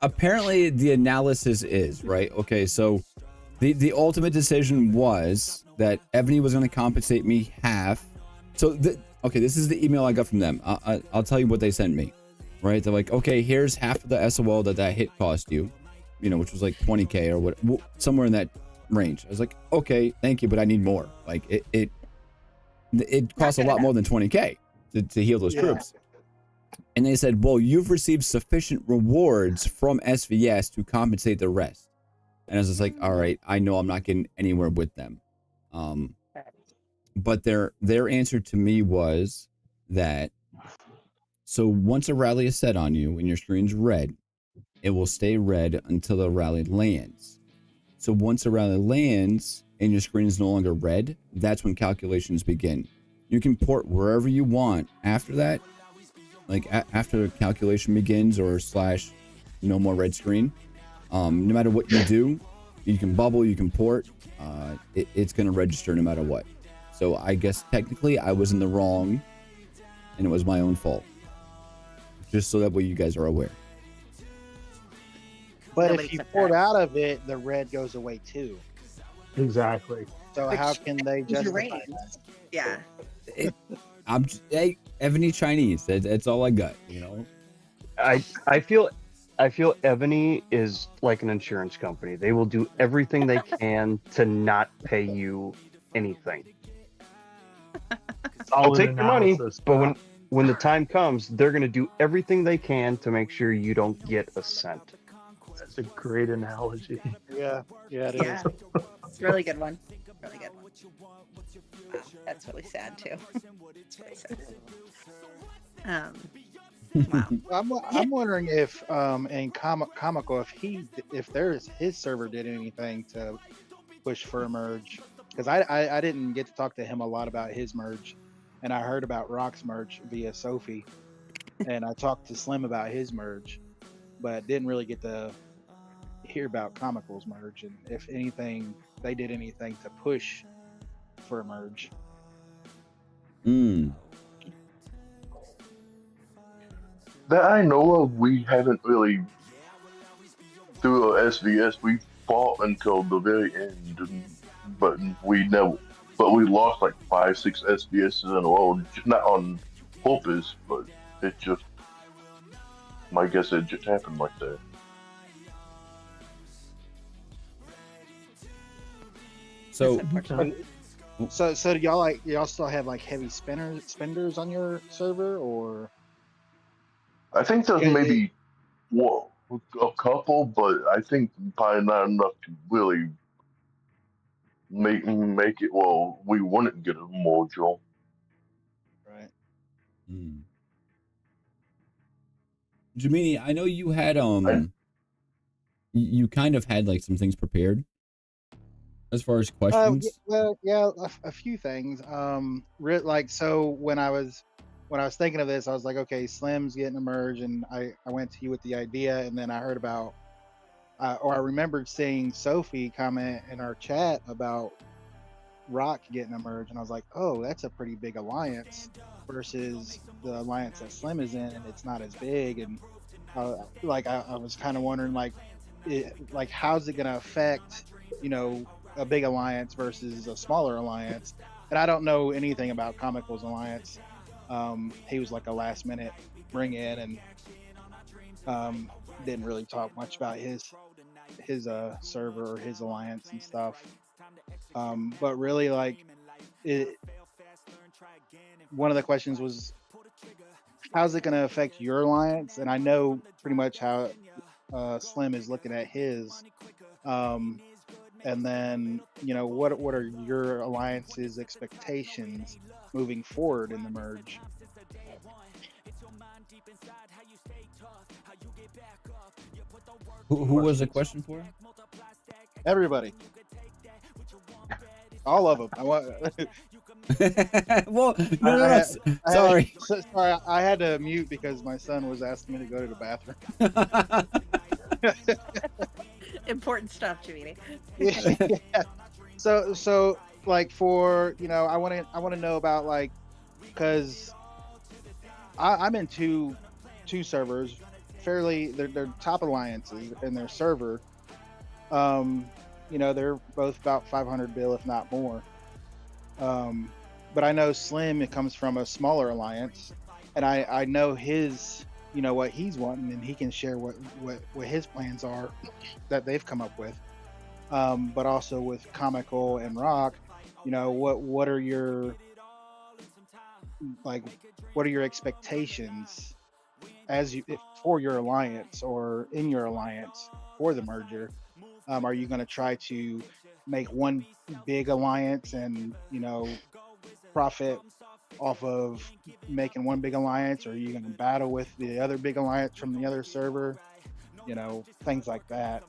apparently the analysis is right. Okay, so the ultimate decision was that Evony was going to compensate me half. So this is the email I got from them. I'll tell you what they sent me. Right, they're like, okay, here's half of the SOL that hit cost you, which was like 20k or what, somewhere in that range. I was like, okay, thank you, but I need more. Like it costs a lot more than 20k to heal those troops. And they said, well, you've received sufficient rewards from SVS to compensate the rest. And I was just like, all right, I know I'm not getting anywhere with them. Um, Okay. but their answer to me was that so once a rally is set on you and your screen's red, it will stay red until the rally lands. So once a rally lands and your screen is no longer red, that's when calculations begin. You can port wherever you want after that, like after the calculation begins or slash no more red screen. No matter what you do, you can bubble, you can port. It's going to register no matter what. So I guess technically I was in the wrong, and it was my own fault. Just so that way you guys are aware. But Nobody if you said port that. out of it, the red goes away too. Exactly. So Which how can they is your justify range. that? Yeah. Hey, Evony Chinese. That's all I got. You know. I feel Evony is like an insurance company. They will do everything they can to not pay you anything. I'll Solid take your money, analysis. but when the time comes, they're going to do everything they can to make sure you don't get a cent. That's a great analogy. Yeah, it is. Yeah. It's a really good one. Really good one. Wow, that's really sad too. It's really sad. Wow. I'm wondering if in comical if his server did anything to push for a merge, because I didn't get to talk to him a lot about his merge, and I heard about Rock's merge via Sophie, and I talked to Slim about his merge, but didn't really get to hear about Comical's merge and if anything they did anything to push for a merge. That I know of, we haven't really through a SVS. We fought until the very end, but we lost like 5-6 SVSs in a row. Just not on purpose, but it just. I guess it just happened like that. So That's unfortunate. So do y'all still have like heavy spenders on your server, or I think there's Yeah, maybe a couple, but I think probably not enough to really make it. Well, we wouldn't get a mojo. right? Jamini, I know you had you kind of had like some things prepared as far as questions. A few things. Like so when I was thinking of this, I was like, okay, Slim's getting a merge, and I went to you with the idea, and then I heard about, or I remembered seeing Sophie comment in our chat about Rock getting a merge, and I was like, oh, that's a pretty big alliance versus the alliance that Slim is in, and it's not as big, and I was kind of wondering like how's it going to affect a big alliance versus a smaller alliance. And I don't know anything about Comical's alliance. He was like a last minute bring in, and didn't really talk much about his server or his alliance and stuff. But really, like, one of the questions was, how's it going to affect your alliance? And I know pretty much how Slim is looking at his. And then, what are your alliance's expectations moving forward in the merge? Who was the question for? Everybody, all of them. I want. Well, no. Sorry. Sorry, I had to mute because my son was asking me to go to the bathroom. Important stuff, Jamini. Yeah. So like for I want to know about, like, because I'm in two servers, fairly they're top alliances in their server. They're both about 500 bill, if not more. But I know Slim, it comes from a smaller alliance, and I know his what he's wanting, and he can share what his plans are that they've come up with. But also with Comical and Rock, what are your expectations for your alliance or in your alliance for the merger? Are you going to try to make one big alliance and profit off of making one big alliance, or are you going to battle with the other big alliance from the other server? Things like that.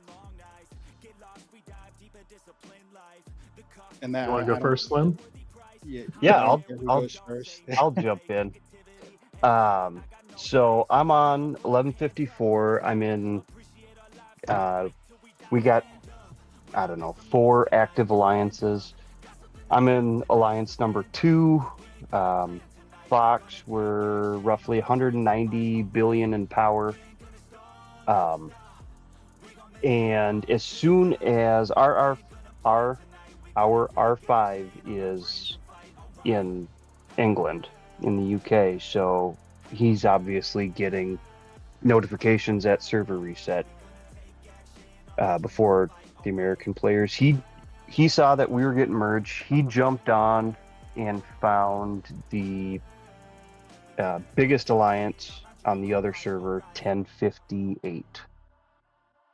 And You want to I go don't. first, Slim? Yeah, Yeah, I don't care who I'll goes first. I'll jump in. So I'm on 1154. I'm in. We got, I don't know, 4 active alliances. I'm in alliance number 2. Fox, we're roughly 190 billion in power. And as soon as our R5 is in England, in the UK, so he's obviously getting notifications at server reset before the American players. He saw that we were getting merged. He jumped on and found the biggest alliance on the other server, 1058.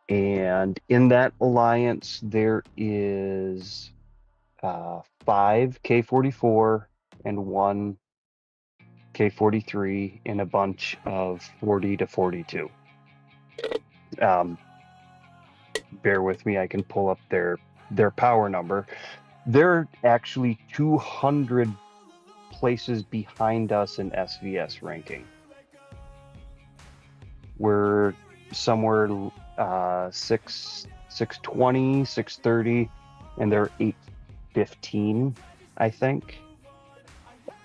And in that alliance, there is 5 K44 and 1 K43 and a bunch of 40 to 42. Bear with me, I can pull up their power number. They're actually 200 places behind us in SVS ranking. We're somewhere 620, 630, and they're 815, I think.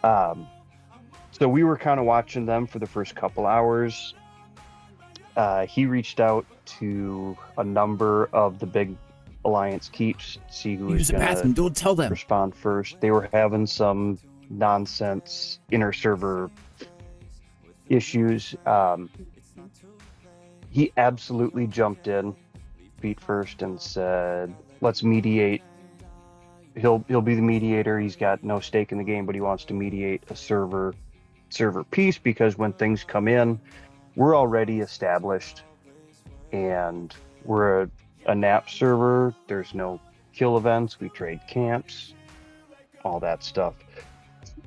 So we were kind of watching them for the first couple hours. He reached out to a number of the big alliance keeps to see who was going to Don't tell them. respond first. They were having some nonsense inter-server issues. He absolutely jumped in feet first and said, let's mediate. He'll be the mediator. He's got no stake in the game, but he wants to mediate a server piece, because when things come in, we're already established and we're a NAP server. There's no kill events. We trade camps, all that stuff.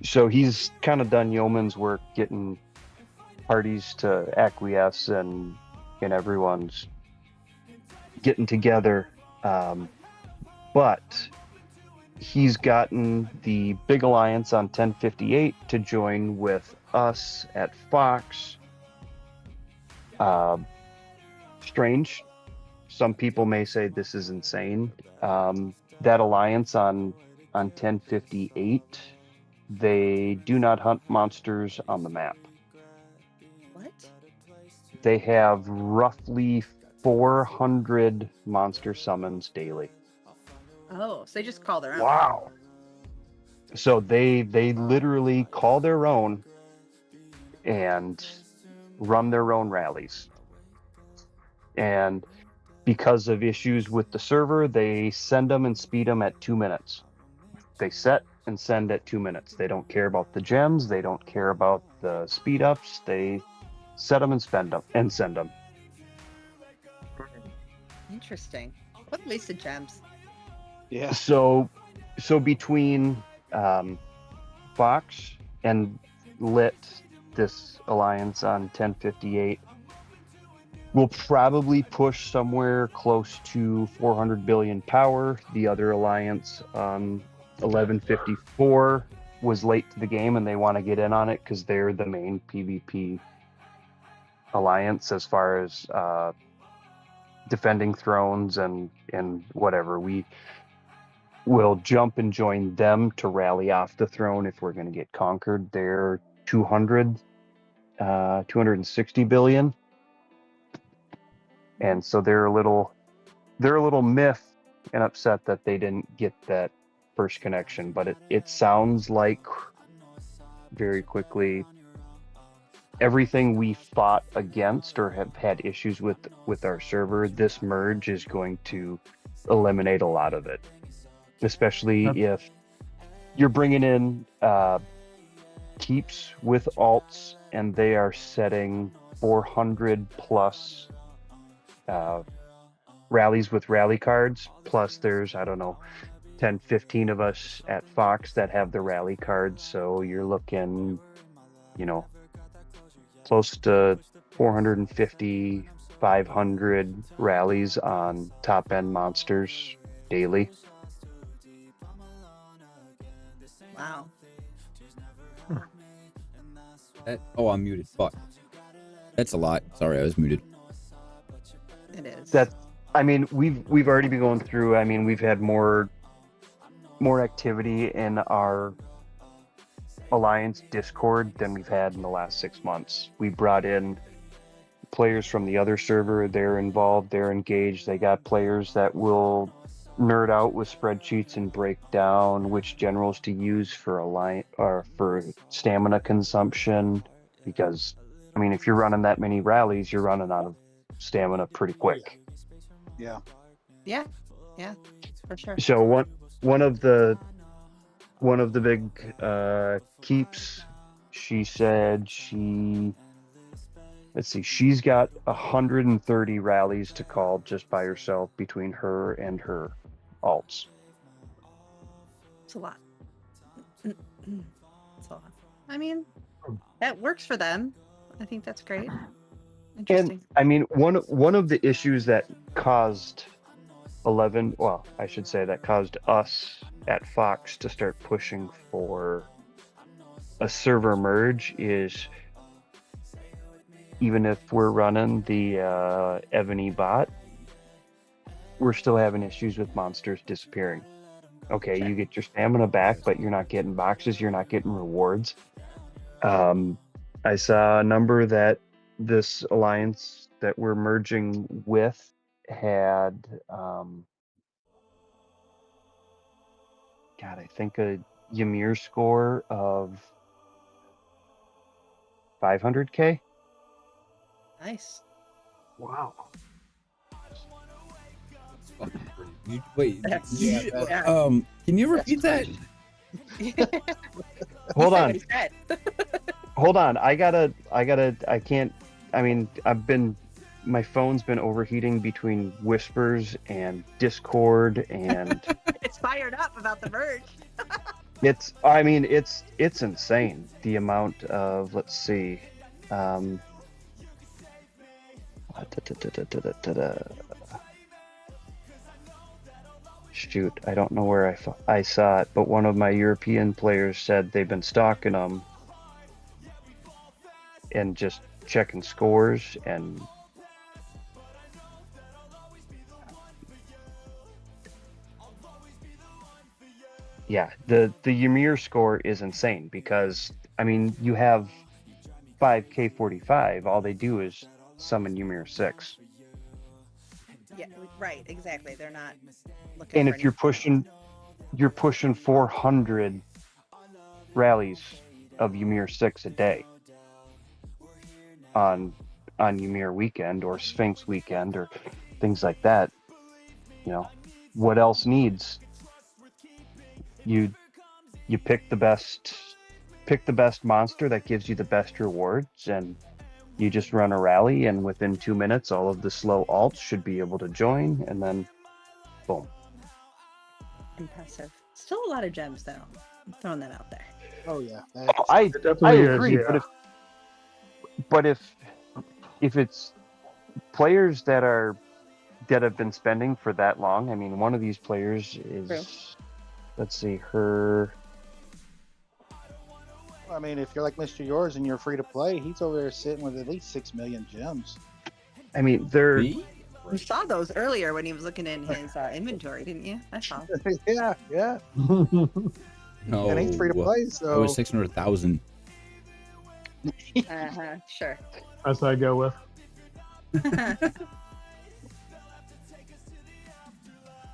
So he's kind of done yeoman's work getting parties to acquiesce, and everyone's getting together. But he's gotten the big alliance on 1058 to join with us at Fox. Strange. Some people may say this is insane. That alliance on 1058, they do not hunt monsters on the map. What? They have roughly 400 monster summons daily. Oh, so they just call their own. Wow. So they literally call their own and run their own rallies. And because of issues with the server, they send them and speed them at 2 minutes. They set and send at 2 minutes. They don't care about the gems. They don't care about the speed ups. They set them and spend them and send them. Interesting. What wasted gems? Yeah. So between Fox and Lit, this alliance on 1058, we'll probably push somewhere close to 400 billion power. The other alliance on 1154 was late to the game, and they want to get in on it because they're the main PvP alliance as far as defending thrones and whatever. We will jump and join them to rally off the throne if we're going to get conquered. They're 260 billion. And so they're a little miffed and upset that they didn't get that first connection. But it sounds like, very quickly, everything we fought against or have had issues with our server, this merge is going to eliminate a lot of it. Especially if you're bringing in keeps with alts and they are setting 400 plus rallies with rally cards. Plus, there's, I don't know, 10, 15 of us at Fox that have the rally cards. So you're looking, close to 450, 500 rallies on top end monsters daily. Wow. Oh, I'm muted. Fuck. That's a lot. Sorry, I was muted. It is. We've already been going through. I mean, we've had more activity in our Alliance Discord than we've had in the last 6 months. We brought in players from the other server. They're involved. They're engaged. They got players that will nerd out with spreadsheets and break down which generals to use for Alliance or for stamina consumption. Because, I mean, if you're running that many rallies, you're running out of stamina pretty quick. Yeah. Yeah, for sure. So one of the big keeps, she said she's got 130 rallies to call just by herself between her and her alts. It's a lot. It's a lot. I mean, that works for them. I think that's great. Interesting. And I mean, one of the issues that caused that caused us at Fox to start pushing for a server merge is, even if we're running the Evony bot, we're still having issues with monsters disappearing. Okay, you get your stamina back, but you're not getting boxes, you're not getting rewards. I saw a number that this alliance that we're merging with had, I think a Ymir score of 500k. Nice. Wow. Wait. Yeah. Can you repeat that? Hold on. He said. Hold on. I can't. I mean, my phone's been overheating between whispers and Discord, and It's fired up about the merge. it's insane the amount of, let's see, shoot, I don't know where I saw it, but one of my European players said they've been stalking them and just checking scores, and yeah, the Ymir score is insane because, I mean, you have 5K45, all they do is summon Ymir 6. Yeah, right, exactly. They're not looking. And for if you're pushing 400 rallies of Ymir 6 a day on Ymir weekend or Sphinx weekend or things like that, what else needs? You pick the best monster that gives you the best rewards, and you just run a rally, and within 2 minutes all of the slow alts should be able to join, and then boom. Impressive. Still a lot of gems though. I'm throwing that out there. Oh yeah. I definitely is, agree, yeah. but if it's players that have been spending for that long, I mean, one of these players is True. Let's see, her. I mean, if you're like Mr. Yours and you're free to play, he's over there sitting with at least 6 million gems. I mean, they're. Me? You saw those earlier when he was looking in his inventory, didn't you? I saw. yeah. No. And he's free to play, It so was 600,000. Sure. That's what I go with.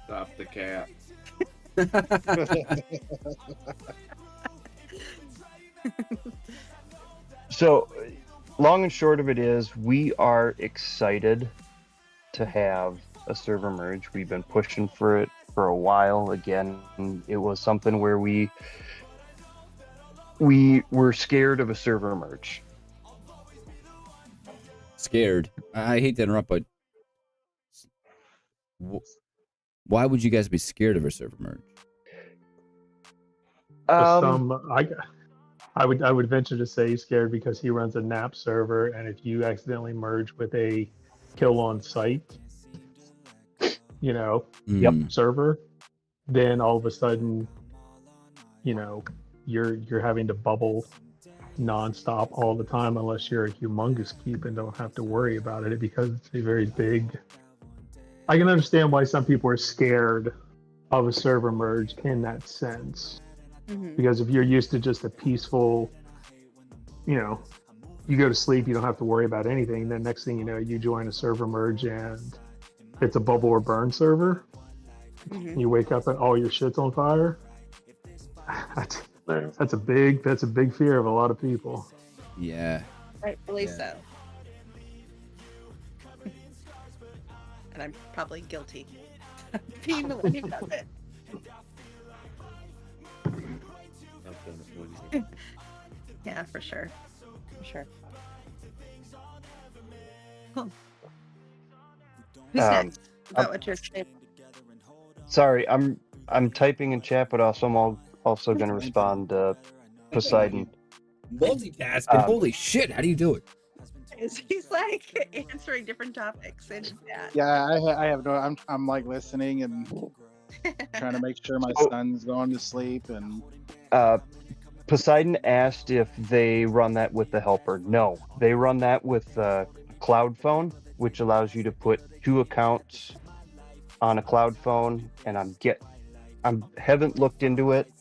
Stop the cat. So, long and short of it is, we are excited to have a server merge. We've been pushing for it for a while. Again, it was something where we were scared of a server merge. Scared. I hate to interrupt, but Why would you guys be scared of a server merge? I would venture to say he's scared because he runs a NAP server, and if you accidentally merge with a kill on site, server, then all of a sudden, you're having to bubble nonstop all the time unless you're a humongous keep and don't have to worry about it because it's a very big. I can understand why some people are scared of a server merge in that sense. Because if you're used to just a peaceful, you go to sleep, you don't have to worry about anything. Then next thing you know, you join a server merge and it's a bubble or burn server. You wake up and all your shit's on fire. That's a big fear of a lot of people. Yeah. Rightfully so. And I'm probably guilty of being the one who does it. Yeah, for sure. Cool. Who's next? About what you're saying. Sorry, I'm typing in chat, but also I'm also going to respond to Poseidon. Multitasking. Holy shit! How do you do it? He's like answering different topics and yeah. I have no. I'm like listening and trying to make sure my son's going to sleep and. Poseidon asked if they run that with the helper. No, they run that with Cloud Phone, which allows you to put 2 accounts on a Cloud Phone. And I haven't looked into it,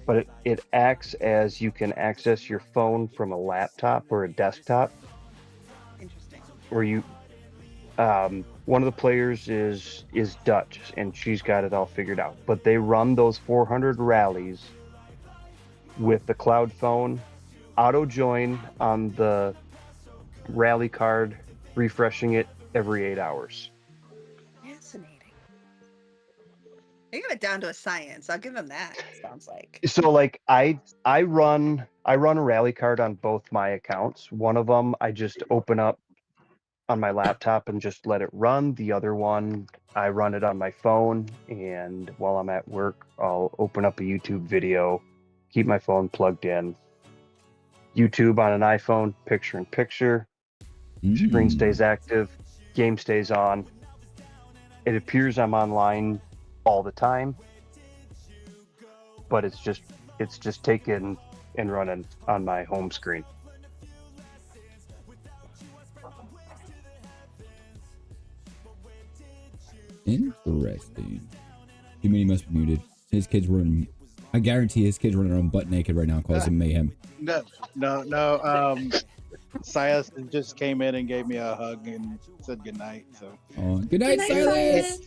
but it acts as you can access your phone from a laptop or a desktop. Interesting. Where you, one of the players is Dutch, and she's got it all figured out. But they run those 400 rallies with the Cloud Phone, auto join on the rally card, refreshing it every 8 hours. Fascinating. They got it down to a science. I'll give them that. Sounds like. So like I run a rally card on both my accounts. One of them I just open up on my laptop and just let it run. The other one I run it on my phone, and while I'm at work, I'll open up a YouTube video, keep my phone plugged in. YouTube on an iPhone, picture in picture. Screen stays active, game stays on. It appears I'm online all the time, but it's just taken and running on my home screen. Interesting. He must be muted. His kids running. I guarantee his kids running around butt naked right now, causing mayhem. No. Silas just came in and gave me a hug and said goodnight. So. Good night, Silas.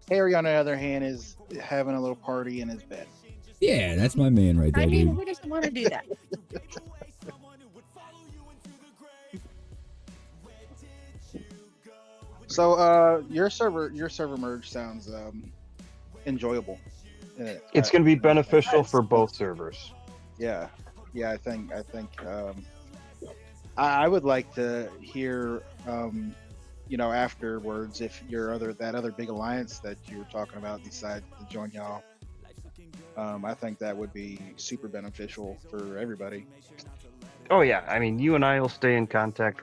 Harry, on the other hand, is having a little party in his bed. Yeah, that's my man right there, dude. Who doesn't want to do that? So, your server merge sounds enjoyable. It's going to be beneficial for both servers. Yeah, I think I would like to hear afterwards if that other big alliance that you were talking about decides to join y'all. I think that would be super beneficial for everybody. Oh yeah, I mean, you and I will stay in contact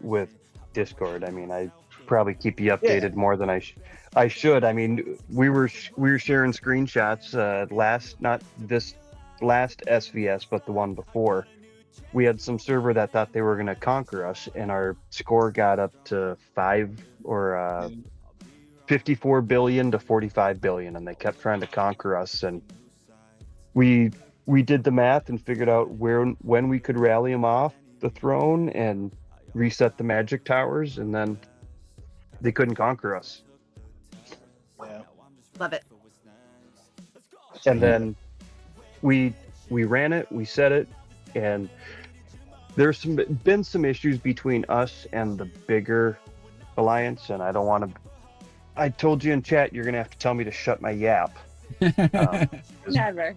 with Discord. I mean, I probably keep you updated more than I should. I mean, we were sharing screenshots not this last SVS, but the one before. We had some server that thought they were going to conquer us, and our score got up to 54 billion to 45 billion, and they kept trying to conquer us. And we did the math and figured out when we could rally them off the throne and reset the magic towers, and then they couldn't conquer us. Yeah. Love it. And then we ran it, we set it, and there's been some issues between us and the bigger alliance, and I don't want to. I told you in chat you're gonna have to tell me to shut my yap. Never.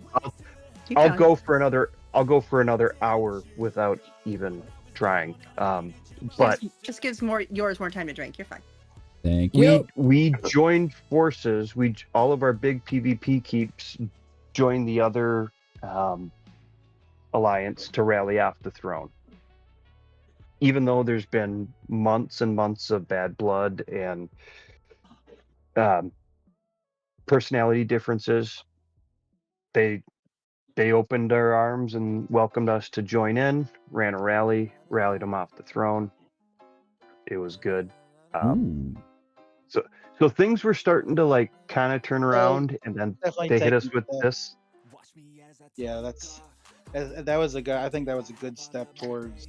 I'll go for another hour without even trying. But just gives yours more time to drink. You're fine. Thank you. We joined forces. All of our big PvP keeps joined the other alliance to rally off the throne. Even though there's been months and months of bad blood and personality differences, they opened their arms and welcomed us to join in, ran a rally, rallied them off the throne. It was good. So things were starting to like kind of turn around, and then Definitely they hit us taking with steps. this. Yeah, that was a good. I think that was a good step towards,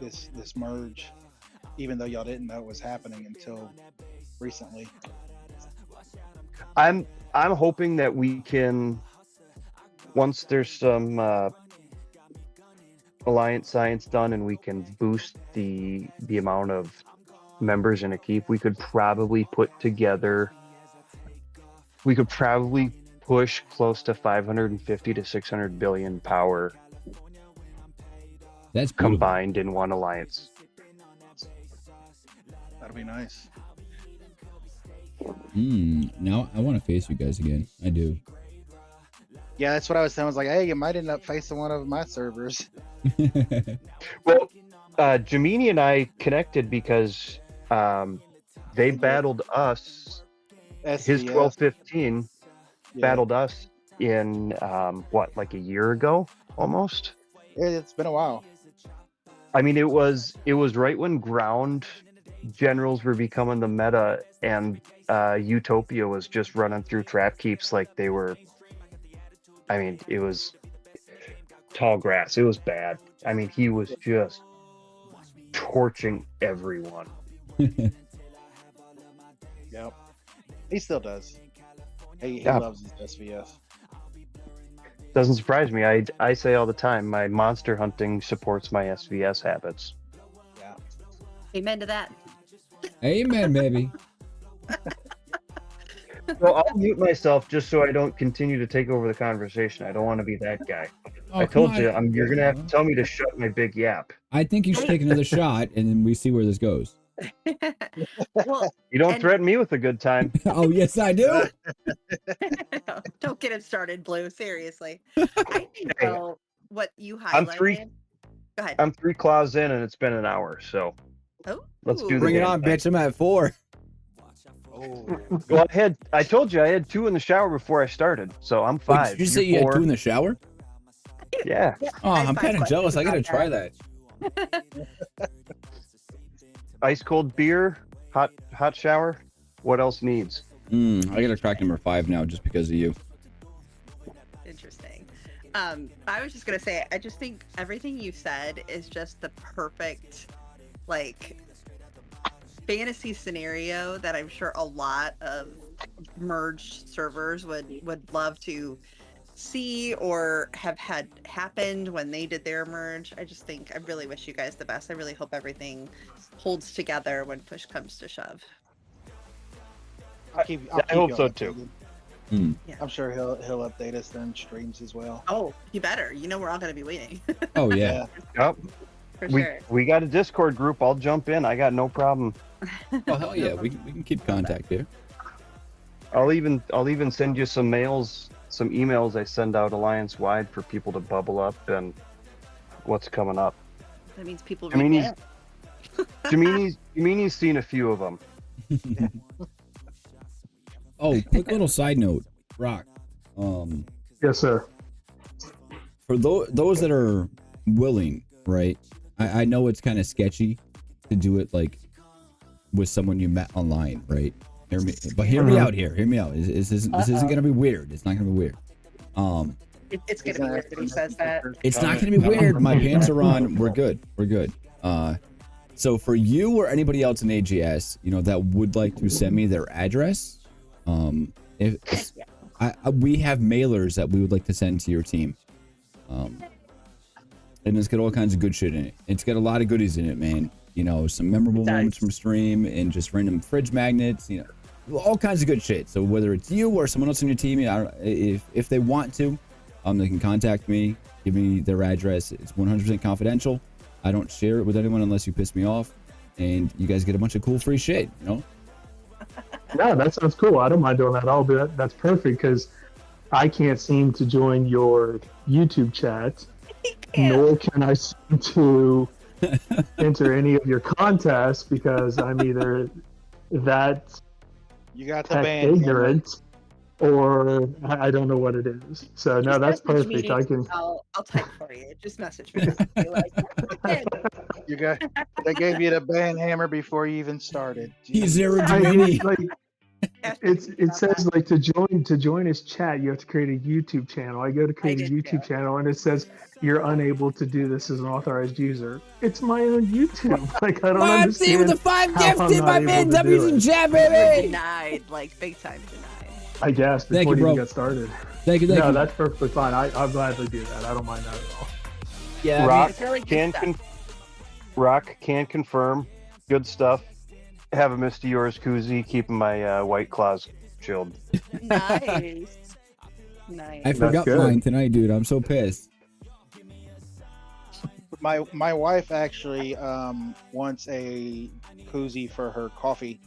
this merge. Even though y'all didn't know it was happening until recently. I'm hoping that we can, once there's some alliance science done, and we can boost the amount of members in a keep, we could probably push close to 550 to 600 billion power. That's beautiful. Combined in one alliance. That'll be nice. Now I want to face you guys again. I do. Yeah, that's what I was saying. I was like, hey, you might end up facing one of my servers. Well, Jamini and I connected because they battled us. His SVS. 1215 Yeah. battled us in like a year ago almost. It's been a while. I mean, it was right when ground generals were becoming the meta, and Utopia was just running through trap keeps like they were. I mean, it was tall grass. It was bad. I mean, he was just torching everyone. Yep. He still does. He Yeah. loves his SVS. Doesn't surprise me. I say all the time, my monster hunting supports my SVS habits. Yeah. Amen to that. Amen, baby. Well, I'll mute myself just so I don't continue to take over the conversation. I don't want to be that guy. Oh, I told come you, on. you're gonna have to tell me to shut my big yap. I think you should take another shot, and then we see where this goes. Well, You don't and- threaten me with a good time. Oh, yes, I do. don't get him started, Blue. Seriously. I think Hey, though what you highlighted. I'm three- Go ahead. I'm 3 claws in, and it's been an hour, so Oh, let's do the Bring it damn on, thing. bitch. I'm at 4. Oh. Well, I told you I had 2 in the shower before I started, so I'm 5. Wait, did you say You're you had 2 4. in the shower? Yeah. Oh, I have I'm 5 kind of jealous. I gotta questions try about that. Ice cold beer, hot shower. What else needs? I gotta crack number 5 now just because of you. Interesting. I was just gonna say, I just think everything you said is just the perfect, like, fantasy scenario that I'm sure a lot of merged servers would love to see or have had happened when they did their merge. I really wish you guys the best. I really hope everything holds together when push comes to shove. I'll keep I hope y'all so, too. updated. Yeah. I'm sure he'll update us during streams as well. Oh, you better. You know we're all gonna be waiting. Oh, yeah. Yep. For We sure. we got a Discord group. I'll jump in. I got no problem. Oh, hell yeah. We can keep contact here. I'll even send you some emails I send out alliance wide for people to bubble up and what's coming up. That means people Jamini's Jamini's seen a few of them. Oh, quick little side note. Rock. Yes, sir. For those that are willing, right? I know it's kind of sketchy to do it like with someone you met online, right? Hear me out here. Hear me out. This isn't gonna be weird. It's not gonna be weird. It's gonna be weird that he says that. It's not gonna be weird. My pants are on. We're good. We're good. So for you or anybody else in AGS, that would like to send me their address, we have mailers that we would like to send to your team. And it's got all kinds of good shit in it. It's got a lot of goodies in it, man. Some memorable moments from stream and just random fridge magnets, all kinds of good shit. So whether it's you or someone else on your team, if they want to, they can contact me, give me their address. It's 100% confidential. I don't share it with anyone unless you piss me off. and you guys get a bunch of cool free shit. You know. No, that sounds cool. I don't mind doing that. I'll do that. That's perfect because I can't seem to join your YouTube chat, nor can I seem to enter any of your contests because I'm either that You got the tech band. ignorant or I don't know what it is. So no, Just that's message perfect. me, I can. I'll type for you. Just message me. Be like, "Okay." You got. They gave you the band hammer before you even started. He's Jeez. I mean, Evony. like it says like to join his chat you have to create a YouTube channel. I go to create a did YouTube too. channel and it says you're unable to do this as an authorized user. It's my own YouTube. Like I don't Mom, see with understand the 5 how I'm gifted, not my able man to do W's in it. chat, You were baby. denied, like big time denied. I guess Thank before you, it even bro. got started. Thank you. No, that's perfectly fine. I'll gladly do that. I don't mind that at all. Yeah, Rock It's really good can stuff. Rock can confirm. Good stuff. Have a Misty Yours koozie, keeping my White Claws chilled. Nice. Nice. I forgot good. mine tonight, dude. I'm so pissed. My wife actually wants a koozie for her coffee.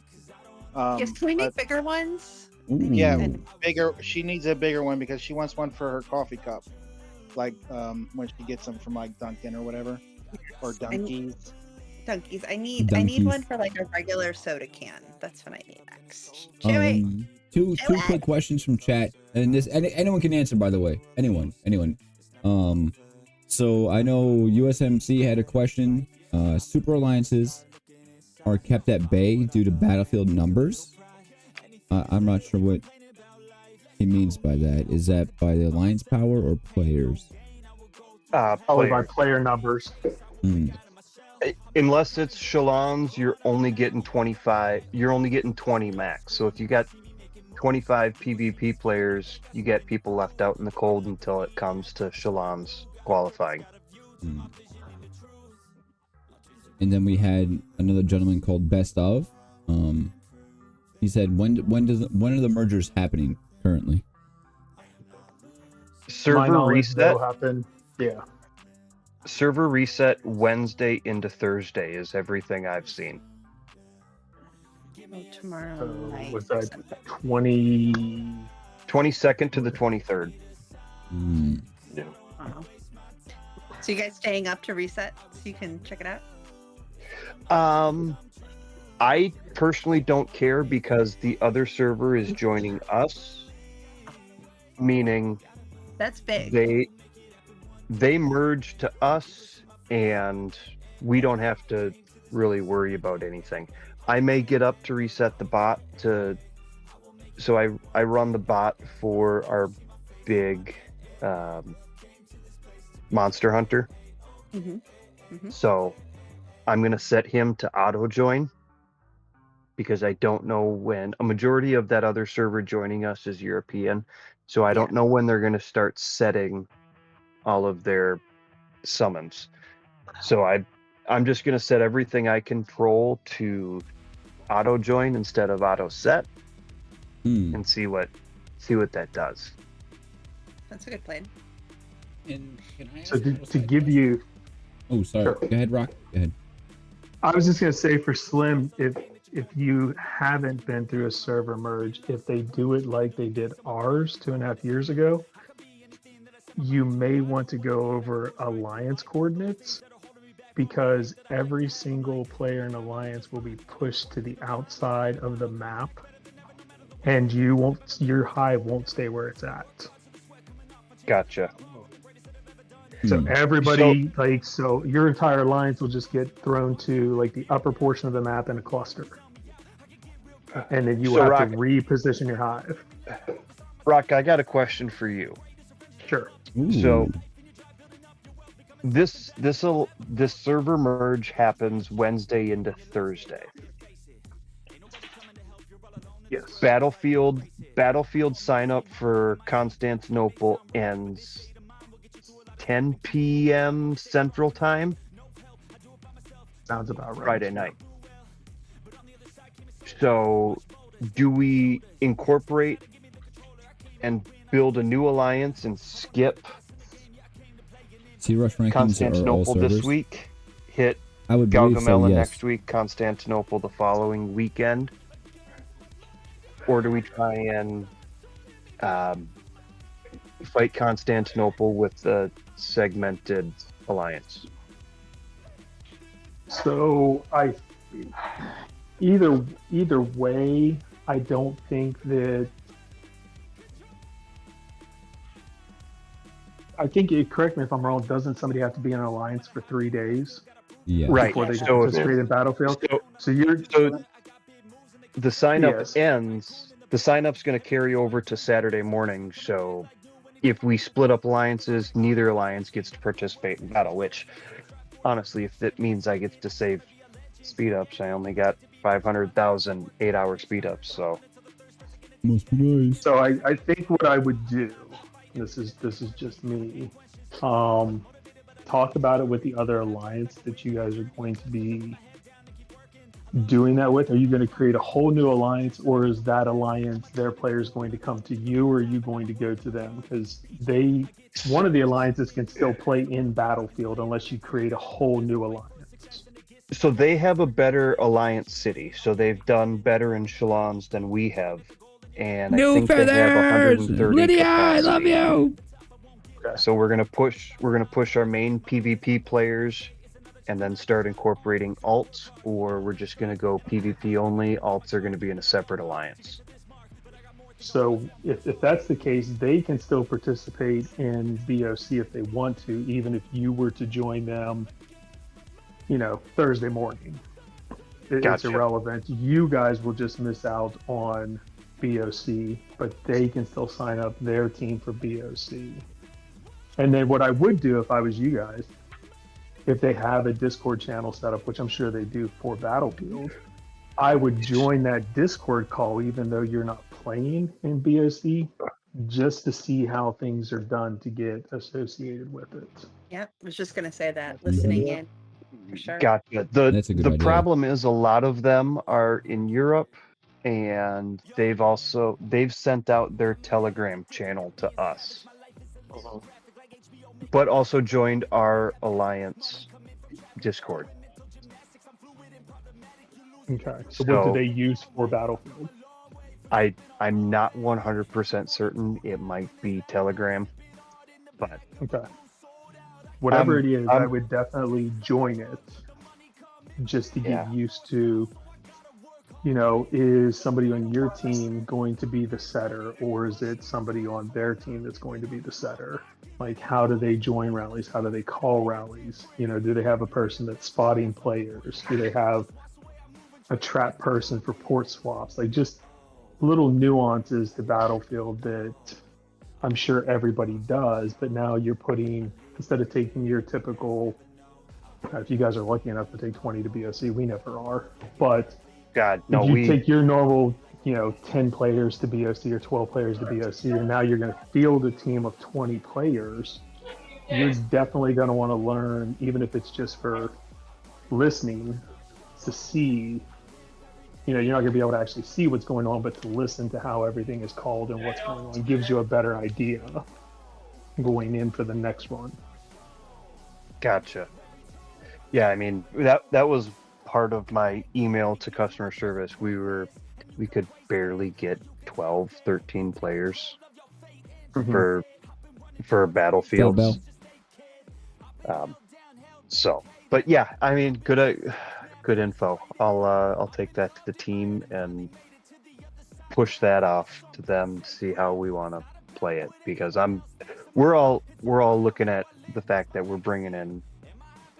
Yes, can we make but- bigger ones? Ooh. Yeah, bigger. She needs a bigger one because she wants one for her coffee cup, like when she gets them from like Dunkin' or whatever, or Dunkies. Donkeys. I need one Donkeys. for like a regular soda can. That's what I need next. Chewy. Two quick questions from chat, and this anyone can answer, by the way. Anyone. So I know USMC had a question. Super alliances are kept at bay due to battlefield numbers. I'm not sure what he means by that. Is that by the alliance power or players? Probably by Player. player numbers. Unless it's Shalons, you're only getting 25. You're only getting 20 max. So if you got 25 PvP players, you get people left out in the cold until it comes to Shalons qualifying. And then we had another gentleman called Best of. He said, when are the mergers happening currently? My Server knowledge, reset. that'll happen. Yeah. Server reset Wednesday into Thursday is everything I've seen. Oh, tomorrow So night. was that 20? 22nd to the 23rd. Wow. So you guys staying up to reset so you can check it out? I personally don't care because the other server is joining us, meaning That's big. they merge to us and we don't have to really worry about anything. I may get up to reset the bot so I run the bot for our big monster hunter. So I'm going to set him to auto join because I don't know when a majority of that other server joining us is European. So I don't know when they're going to start setting all of their summons. So I'm just going to set everything I control to auto join instead of auto set and see what that does. That's a good plan. And can I So to give you, Oh, sorry. Sure. Go ahead, Rock. Go ahead. I was just gonna say for Slim, if you haven't been through a server merge, if they do it like they did ours 2.5 years ago, you may want to go over alliance coordinates because every single player in alliance will be pushed to the outside of the map, and your hive won't stay where it's at. Gotcha. So everybody, so your entire alliance will just get thrown to like the upper portion of the map in a cluster. And then you So will have Rock- to reposition your hive. Rock, I got a question for you. Sure. So this server merge happens Wednesday into Thursday. Yes. Battlefield sign up for Constantinople ends 10 p.m. Central Time Sounds about right. Friday night. So do we incorporate and build a new alliance and skip C-Rush rankings are all Constantinople servers. this week, hit I would believe so, Gaugamela yes. next week, Constantinople the following weekend? Or do we try and fight Constantinople with the segmented alliance? So either way, I don't think that. I think correct me if I'm wrong. Doesn't somebody have to be in an alliance for 3 days Yeah. Right. before they can So, participate in Battlefield? So you're so the sign up Yes. ends. The sign up's going to carry over to Saturday morning. So if we split up alliances, neither alliance gets to participate in battle. Which, honestly, if it means I get to save speed ups, I only got 500,000 8-hour speed ups. So Must be nice. So I think what I would do, this is just me, talk about it with the other alliance that you guys are going to be doing that with. Are you going to create a whole new alliance, or is that alliance, their players going to come to you, or are you going to go to them? Because one of the alliances can still play in Battlefield unless you create a whole new alliance. So they have a better alliance city. So they've done better in Shalons than we have. And I New think they have feathers! 130 Lydia, I capacity. love you! So we're gonna push our main PvP players and then start incorporating alts, or we're just gonna go PvP only. Alts are gonna be in a separate alliance. So if that's the case, they can still participate in BOC if they want to, even if you were to join them, Thursday morning. It's Gotcha. irrelevant. You guys will just miss out on BOC, but they can still sign up their team for BOC. And then what I would do if I was you guys, if they have a Discord channel set up, which I'm sure they do for Battlefield, I would join that Discord call even though you're not playing in BOC, just to see how things are done to get associated with it. Yep, I was just gonna say that. Listening in, for sure. Gotcha. That's a good The idea. problem is a lot of them are in Europe, and they've sent out their Telegram channel to us, but also joined our alliance Discord. Okay. So what do they use for Battlefield? I'm not 100% certain. It might be Telegram, but okay. Whatever it is, I I'm- would definitely join it just to get used to, is somebody on your team going to be the setter, or is it somebody on their team that's going to be the setter? Like, how do they join rallies? How do they call rallies? Do they have a person that's spotting players? Do they have a trap person for port swaps? Like, just little nuances to Battlefield that I'm sure everybody does, but now you're putting, instead of taking your typical, if you guys are lucky enough to take 20 to BOC, we never are, but if you take your normal, 10 players to BOC or 12 players to BOC, and now you're going to field a team of 20 players, you're definitely going to want to learn, even if it's just for listening, to see, you're not going to be able to actually see what's going on, but to listen to how everything is called and what's going on gives you a better idea going in for the next run. Gotcha. Yeah, I mean, that was part of my email to customer service. We could barely get 12, 13 players for Battlefields. But yeah, I mean, good info. I'll take that to the team and push that off to them to see how we want to play it, because we're all looking at the fact that we're bringing in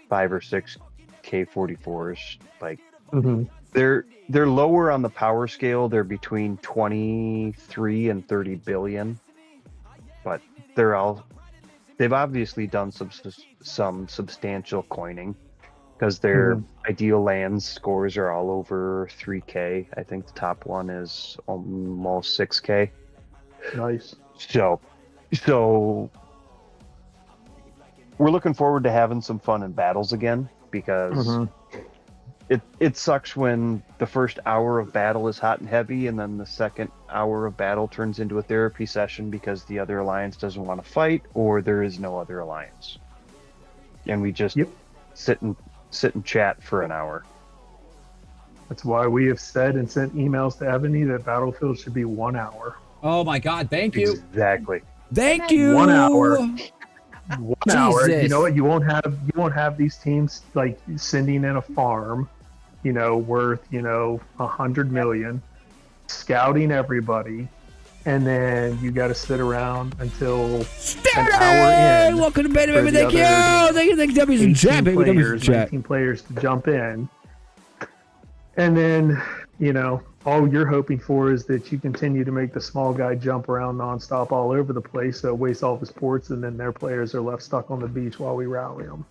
5 or 6 K44s. Like, they're lower on the power scale. They're between 23 and 30 billion, but they've obviously done some substantial coining, because their ideal lands scores are all over 3K. I think the top one is almost 6K. Nice. So we're looking forward to having some fun in battles again, because it sucks when the first hour of battle is hot and heavy, and then the second hour of battle turns into a therapy session because the other alliance doesn't want to fight, or there is no other alliance, and we just sit sit and chat for an hour. That's why we have said and sent emails to Evony that Battlefield should be 1 hour. Oh my God! Thank you. Exactly. Thank you. 1 hour. 1 hour. You know Jesus. what? You won't have these teams like sending in a farm, worth 100 million, scouting everybody, and then you got to sit around until an hour in. Welcome to Beta for Baby. the Thank you. other Thank you, W's in chat, baby. W's in players, chat. 19 players to jump in. And then, all you're hoping for is that you continue to make the small guy jump around nonstop all over the place, so it wastes all his ports, and then their players are left stuck on the beach while we rally them.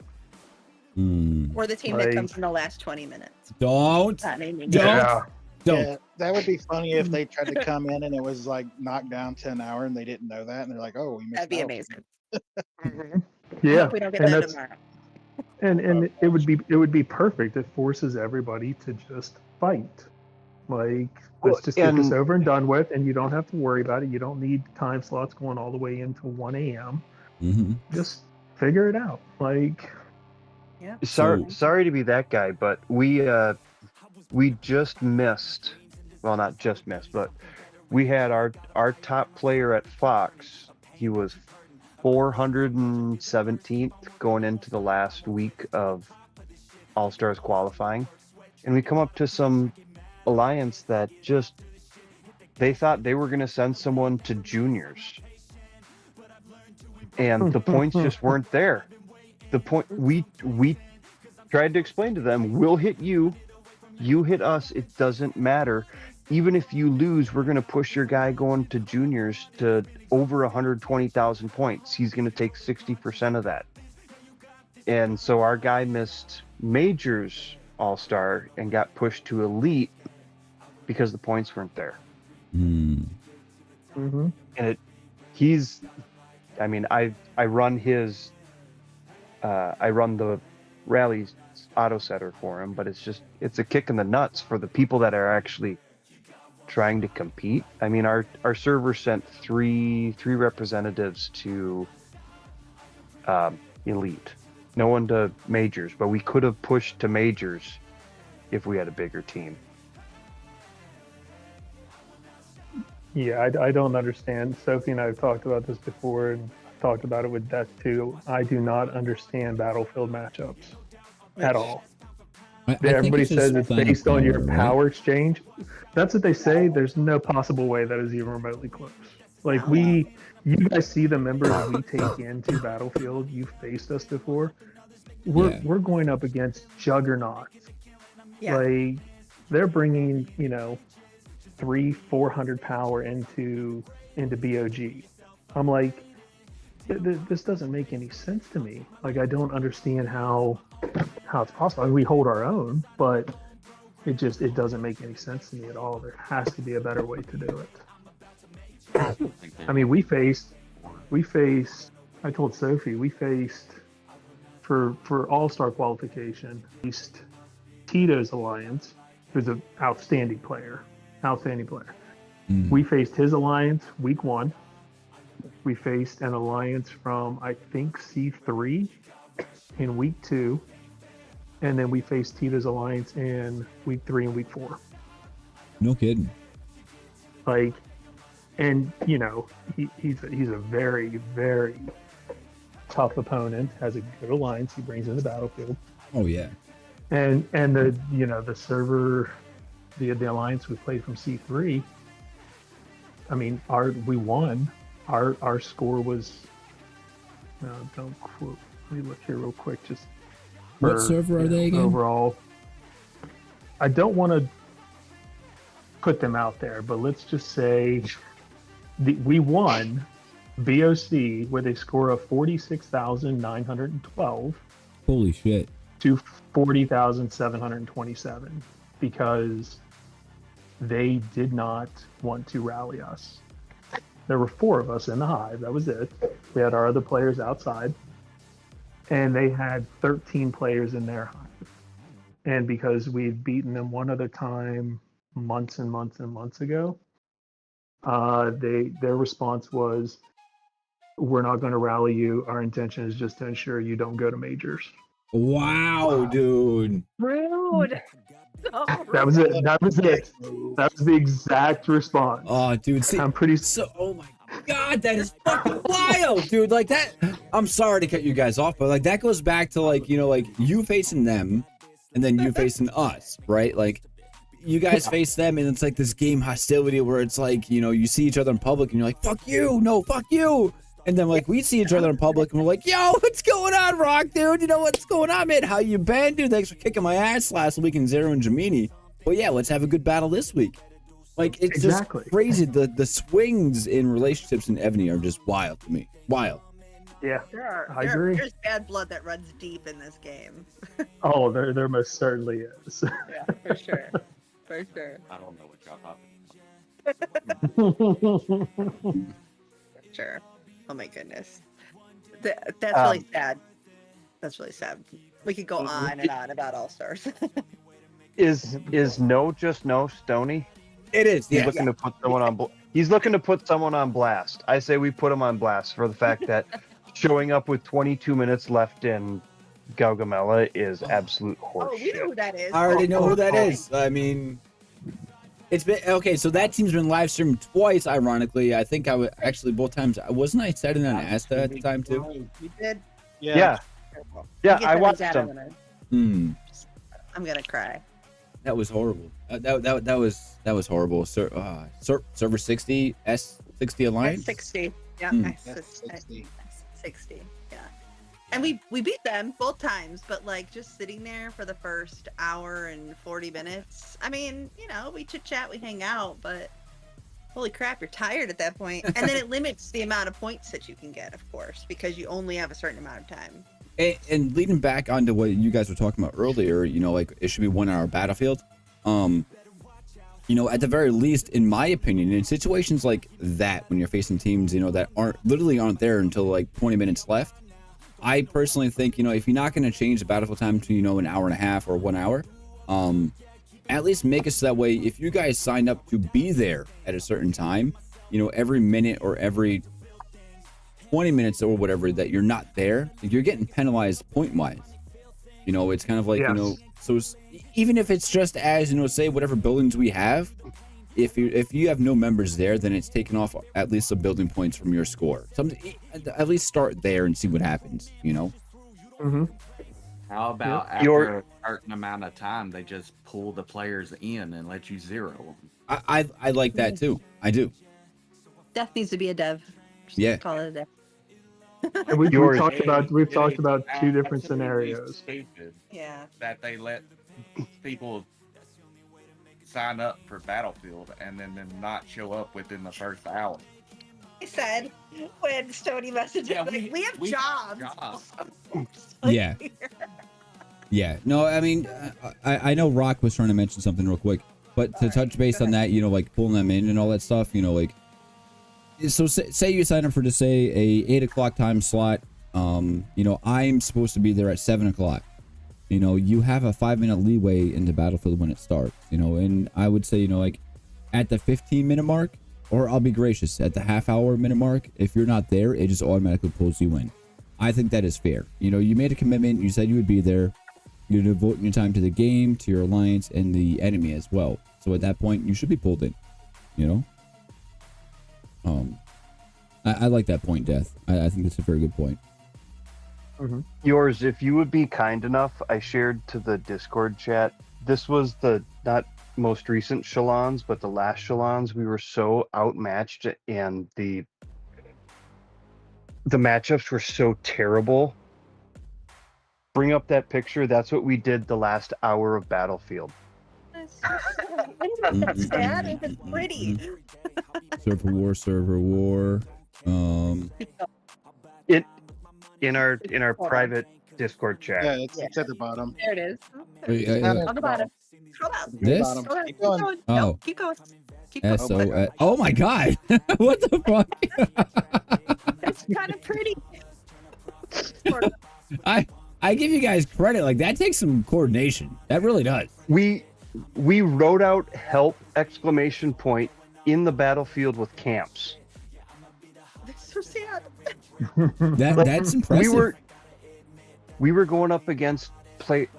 Or the team that comes in the last 20 minutes. Don't. That made me Yeah. Don't. Yeah, that would be funny if they tried to come in and it was like knocked down to an hour and they didn't know that, and they're like, "Oh, we missed." That'd be Battlefield." amazing. I Yeah. hope we don't get And that that's tomorrow. and it would be perfect. It forces everybody to just fight. Like, let's just get this over and done with, and you don't have to worry about it. You don't need time slots going all the way into 1 a.m. Mm-hmm. Just figure it out. Like, Yeah. Sorry to be that guy, but we just missed. Well, not just missed, but we had our top player at Fox. He was 417th going into the last week of All Stars qualifying, and we come up to some alliance that just they thought they were going to send someone to juniors, and the points just weren't there. The point we tried to explain to them, we'll hit you, you hit us, it doesn't matter. Even if you lose, we're going to push your guy going to juniors to over 120,000 points. He's going to take 60% of that. And so our guy missed majors all-star and got pushed to elite because the points weren't there. mm-hmm. And I run his, I run the rallies auto setter for him, but it's a kick in the nuts for the people that are actually trying to compete. I mean, our server sent three representatives to elite, no one to majors, but we could have pushed to majors if we had a bigger team. Yeah, I don't understand. Sophie and I have talked about this before, and talked about it with Death too. I do not understand Battlefield matchups at all. Everybody says it's based on your power exchange. That's what they say. There's no possible way that is even remotely close. Like, you guys see the members we take into Battlefield. You've faced us before. We're going up against juggernauts. Yeah. Like, they're bringing 300-400 power into BOG. I'm like, this doesn't make any sense to me. Like, I don't understand how it's possible. I mean, we hold our own, but it doesn't make any sense to me at all. There has to be a better way to do it. I mean, we faced. I told Sophie we faced for All-Star qualification. Faced Tito's alliance, who's an outstanding player. We faced his alliance week 1. We faced an alliance from, I think, C3 in week 2. And then we faced Tito's alliance in week 3 and week 4. No kidding. Like, and he's a very, very tough opponent. Has a good alliance he brings in the battlefield. Oh yeah. And the server, the alliance we played from C3. I mean, we won. Our score was. Don't quote. Let me look here real quick. Just. What server are they again? Overall, I don't want to put them out there, but let's just say we won BOC with a score of 46,912. Holy shit. To 40,727 because they did not want to rally us. There were 4 of us in the hive. That was it. We had our other players outside. And they had 13 players in their hive. And because we'd beaten them one other time months and months and months ago, their response was, we're not going to rally you. Our intention is just to ensure you don't go to majors. Wow, dude. Rude. That was it. That was it. That was the exact response. Oh, dude. See, I'm pretty. so, oh my God, that is fucking wild, dude. Like that. I'm sorry to cut you guys off, but like that goes back to like, you know, like you facing them and then you facing us, right? Like you guys face them and it's like this game hostility where it's like, you know, you see each other in public and you're like, fuck you, no, fuck you. And then like we see each other in public and we're like, yo, what's going on, Rock, dude? You know what's going on, man? How you been, dude? Thanks for kicking my ass last week in Zero and Gemini. But yeah, let's have a good battle this week. Like it's just crazy. The swings in relationships in Evony are just wild to me. Wild. Yeah, I agree. There's bad blood that runs deep in this game. Oh, there most certainly is. Yeah, for sure. For sure. I don't know what y'all talking about. Sure. Oh my goodness. That's really sad. That's really sad. We could go on and on about All Stars. Is no just no Stony? It is. He's Yeah. looking to put someone on. He's looking to put someone on blast. I say we put him on blast for the fact that showing up with 22 minutes left in Gaugamela is absolute Oh, we know horseshit. who that is. I already know who that is. I mean, it's been okay. So that team's been live streamed twice. Ironically, I think I was actually both times. Wasn't I setting on Asta at the time too? You did? Yeah, I watched him. I'm gonna cry. That was horrible. That was horrible. Server 60 S60 Alliance. 60. Yeah, S60. 60. Yeah. And we beat them both times, but like just sitting there for the first hour and 40 minutes. I mean, you know, we chit chat, we hang out, but holy crap, you're tired at that point. And then it limits the amount of points that you can get, of course, because you only have a certain amount of time. And leading back onto what you guys were talking about earlier, you know, like it should be 1 hour battlefield. You know, at the very least, in my opinion, in situations like that, when you're facing teams, you know, that aren't there until like 20 minutes left, I personally think, you know, if you're not going to change the battlefield time to, you know, an hour and a half or 1 hour, at least make it so that way if you guys signed up to be there at a certain time, you know, every minute or every 20 minutes or whatever that you're not there, you're getting penalized point wise. You know, it's kind of like, you know, so even if it's just as, you know, say whatever buildings we have, if you have no members there, then it's taken off at least some building points from your score. At least start there and see what happens, you know? How about after a certain amount of time, they just pull the players in and let you zero them? I like that too. I do. Death needs to be a dev. Just Yeah. call it a dev. And we've talked about two different scenarios. Stupid Yeah. that they let people sign up for Battlefield and then not show up within the first hour. I said when Stony messaged Yeah, me, we have jobs. Yeah. Yeah. No, I mean, I know Rock was trying to mention something real quick, but to touch base on that, you know, like pulling them in and all that stuff, you know, like, so say you sign up for, just say, a 8 o'clock time slot. You know, I'm supposed to be there at 7 o'clock. You know, you have a 5-minute leeway into Battlefield when it starts, you know, and I would say, you know, like at the 15-minute mark, or I'll be gracious, at the half-hour minute mark, if you're not there, it just automatically pulls you in. I think that is fair. You know, you made a commitment, you said you would be there, you're devoting your time to the game, to your alliance, and the enemy as well. So at that point, you should be pulled in, you know? I like that point, Death. I think that's a very good point. Yours, if you would be kind enough, I shared to the Discord chat. This was the not most recent Shalons, but the last Shalons. We were so outmatched, and the matchups were so terrible. Bring up that picture. That's what we did the last hour of Battlefield. That's sad. It's pretty. Server war. In our private Discord chat. Yeah, it's at the bottom. There it is. On the bottom. Scroll down. This? Bottom. Go ahead. Keep Keep going. going. Oh. No, keep going. Keep going. SO. Oh my God! What the fuck? It's kind of pretty. I give you guys credit. Like that takes some coordination. That really does. We wrote out help ! In the Battlefield with camps. That's so sad. That's impressive. we were going up against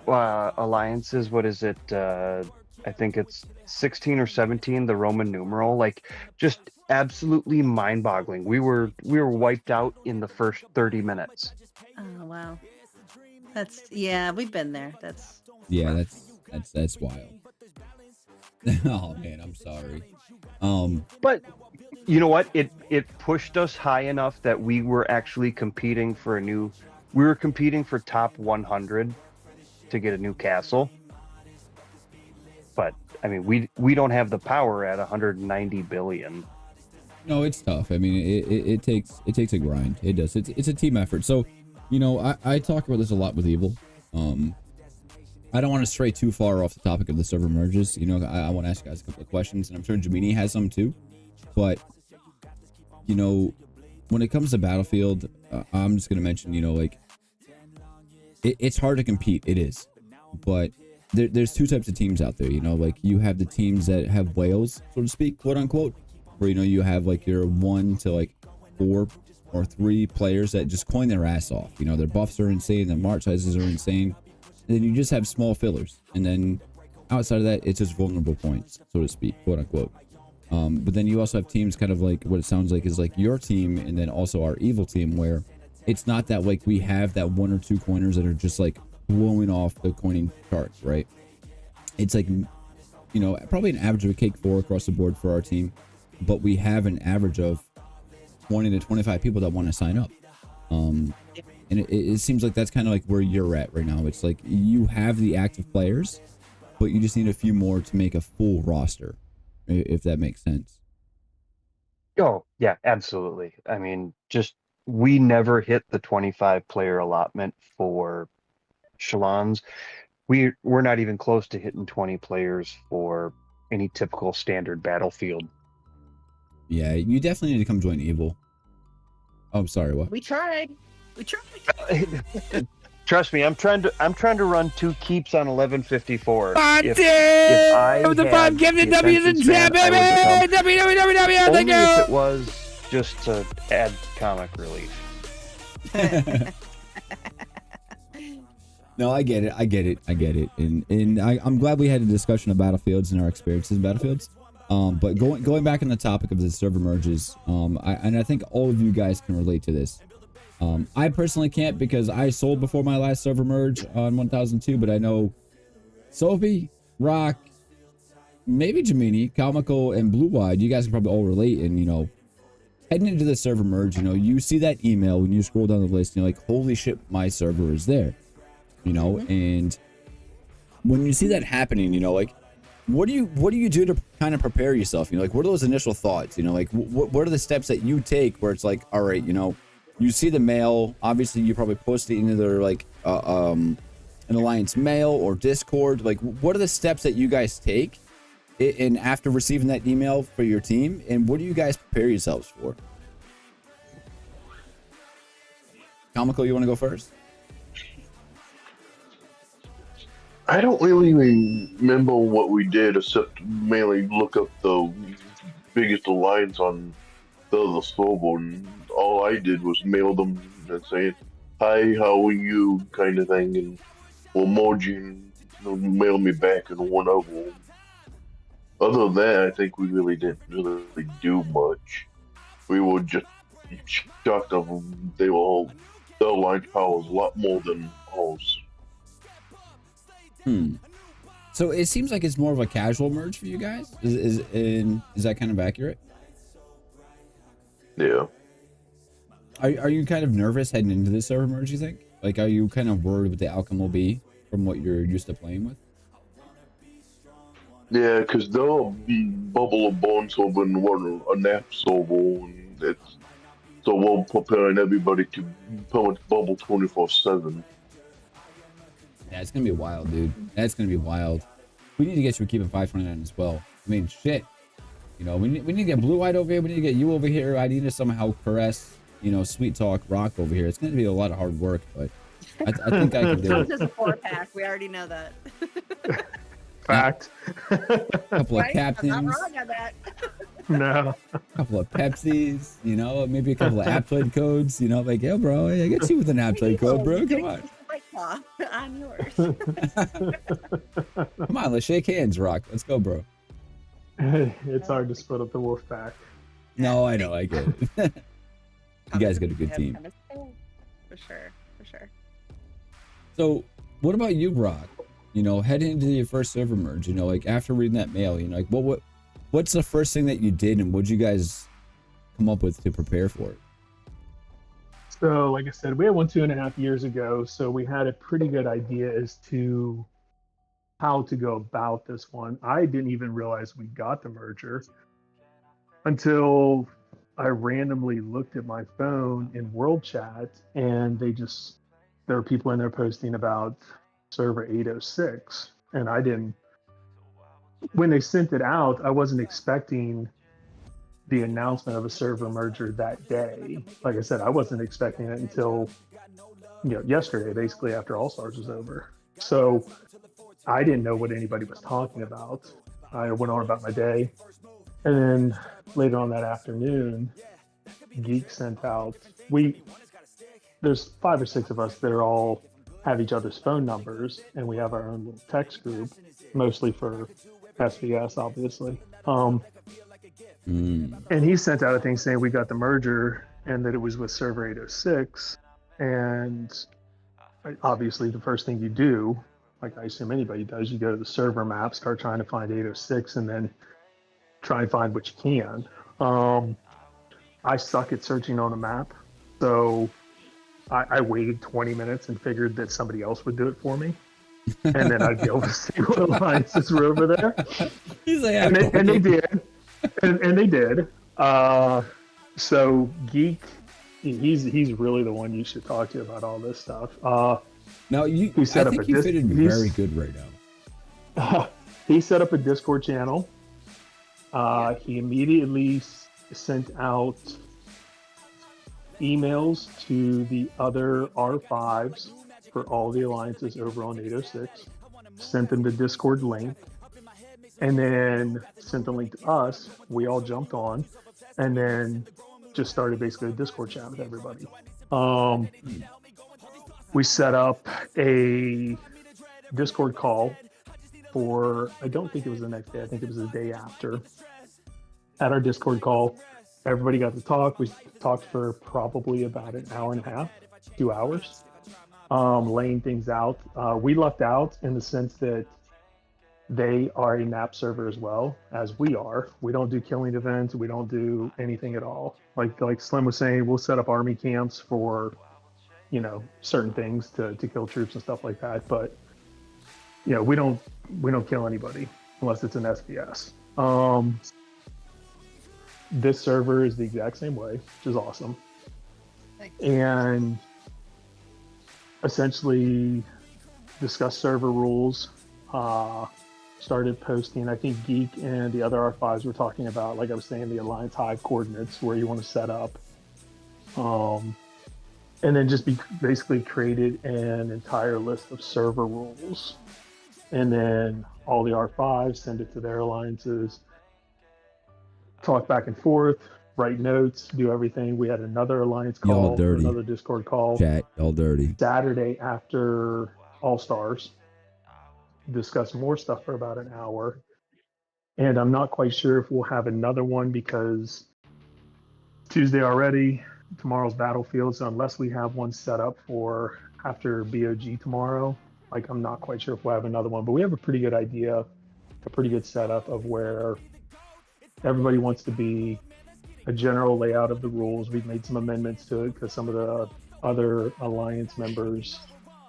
alliances. What is it? I think it's 16 or 17, the Roman numeral. Like, just absolutely mind-boggling. We were wiped out in the first 30 minutes. Oh wow. Yeah, we've been there. That's wild. Oh man, I'm sorry. But you know what? It pushed us high enough that we were actually competing for we were competing for top 100 to get a new castle. But I mean, we don't have the power at 190 billion. No, it's tough. I mean, it takes a grind. It does. It's a team effort. So, you know, I talk about this a lot with Evil. I don't want to stray too far off the topic of the server merges. You know, I want to ask you guys a couple of questions, and I'm sure Gemini has some too. But, you know, when it comes to Battlefield, I'm just going to mention, you know, like, it's hard to compete. It is. But there's two types of teams out there, you know, like you have the teams that have whales, so to speak, quote unquote, where, you know, you have like your 1 to like 4 or 3 players that just coin their ass off. You know, their buffs are insane, their march sizes are insane. And then you just have small fillers. And then outside of that, it's just vulnerable points, so to speak, quote unquote. But then you also have teams kind of like what it sounds like is like your team and then also our Evil team, where it's not that like we have that 1 or 2 coiners that are just like blowing off the coining charts, right? It's like, you know, probably an average of a cake 4 across the board for our team, but we have an average of 20 to 25 people that want to sign up. And it seems like that's kind of like where you're at right now. It's like you have the active players, but you just need a few more to make a full roster, if that makes sense. Oh, yeah, absolutely. I mean, just we never hit the 25 player allotment for Shalons. We're not even close to hitting 20 players for any typical standard Battlefield. Yeah, you definitely need to come join Evil. Oh, I'm sorry, what? We tried. Trust me, I'm trying to run 2 keeps on 1154. If I had the 5 gifted W's in chat, baby! WWW, only if it was just to add comic relief. No, I get it. And I'm glad we had a discussion of Battlefields and our experiences in Battlefields. But going back on the topic of the server merges, I think all of you guys can relate to this. I personally can't because I sold before my last server merge on 1002, but I know Sophie, Rock, maybe Gemini, Comical, and Blue Eyed, you guys can probably all relate. And, you know, heading into the server merge, you know, you see that email when you scroll down the list and you're like, holy shit, my server is there, you know. And when you see that happening, you know, like, what do you do to kind of prepare yourself? You know, like, what are those initial thoughts? You know, like, what are the steps that you take where it's like, all right, you know, you see the mail, obviously you probably post it in either like an Alliance mail or Discord. Like, what are the steps that you guys take and after receiving that email for your team, and what do you guys prepare yourselves for? Comical, you want to go first? I don't really remember what we did except mainly look up the biggest alliance on the other server, and all I did was mail them and say, "Hi, how are you?" kind of thing, and emoji, and mail me back in one of them. Other than that, I think we really didn't really do much. We were just shocked of them. They were all, the alliance power was a lot more than ours. So it seems like it's more of a casual merge for you guys. Is that kind of accurate? Yeah. Are you kind of nervous heading into this server merge, you think? Like, are you kind of worried what the outcome will be from what you're used to playing with? Yeah, because there'll be bubble of bones over and one a nap server, and it's so we're preparing everybody to pretty much bubble 24/7. Yeah, it's gonna be wild, dude. That's gonna be wild. We need to get you a Keeping 529 as well. I mean, shit. You know, we need to get Blue Eyed over here. We need to get you over here. I need to somehow caress, you know, Sweet Talk Rock over here. It's gonna be a lot of hard work, but I think I can do it. Just a 4-pack. We already know that. Fact. A couple of captains. I'm not wrong on that. No. A couple of Pepsis, you know, maybe a couple of Aptoid codes, you know, like, yo, bro, I get you with an Aptoid code, bro. Come on. Like Aw, on yours. Come on, let's shake hands, Rock. Let's go, bro. It's hard to split up the wolf pack. No, I know, I get it. You guys got a good team. For sure, for sure. So, what about you, Rock? You know, heading into your first server merge, you know, like after reading that mail, you know, like what's the first thing that you did and what'd you guys come up with to prepare for it? So, like I said, we had one 2.5 years ago, so we had a pretty good idea as to how to go about this one. I didn't even realize we got the merger until I randomly looked at my phone in world chat, and there were people in there posting about server 806, and when they sent it out, I wasn't expecting the announcement of a server merger that day. Like I said, I wasn't expecting it until yesterday, basically after All Stars was over. So I didn't know what anybody was talking about. I went on about my day, and then later on that afternoon, Geek sent out. There's 5 or 6 of us that all have each other's phone numbers, and we have our own little text group, mostly for SVS, obviously. And he sent out a thing saying we got the merger and that it was with server 806. And obviously, the first thing you do, like I assume anybody does, you go to the server map, start trying to find 806, and then try and find what you can. I suck at searching on a map, so I waited 20 minutes and figured that somebody else would do it for me. And then I'd be able to see what alliances were over there. He's like, and they did. And they did. So Geek, he's really the one you should talk to about all this stuff. Now you fit in very good right now. He set up a Discord channel. He immediately sent out emails to the other R5s for all the alliances over on 806. Sent them the Discord link. And then sent the link to us. We all jumped on, and then just started basically a Discord chat with everybody. We set up a Discord call for, I don't think it was the next day, I think it was the day after. At our Discord call, everybody got to talk. We talked for probably about an hour and a half, 2 hours, laying things out. We lucked out in the sense that they are a map server as well as we are. We don't do killing events. We don't do anything at all. Like Slim was saying, we'll set up army camps for, certain things to kill troops and stuff like that. But we don't kill anybody unless it's an SBS. This server is the exact same way, which is awesome. Thanks. And essentially discuss server rules. Started posting. I think Geek and the other R5s were talking about, like I was saying, the Alliance Hive coordinates where you want to set up. And then just basically created an entire list of server rules. And then all the R5s send it to their alliances, talk back and forth, write notes, do everything. We had another alliance call, another Discord call. Chat, all dirty. Saturday after All Stars. Discuss more stuff for about an hour. And I'm not quite sure if we'll have another one because Tuesday already, tomorrow's Battlefield. So unless we have one set up for after BOG tomorrow, I'm not quite sure if we'll have another one. But we have a pretty good idea, a pretty good setup of where everybody wants to be, a general layout of the rules. We've made some amendments to it because some of the other Alliance members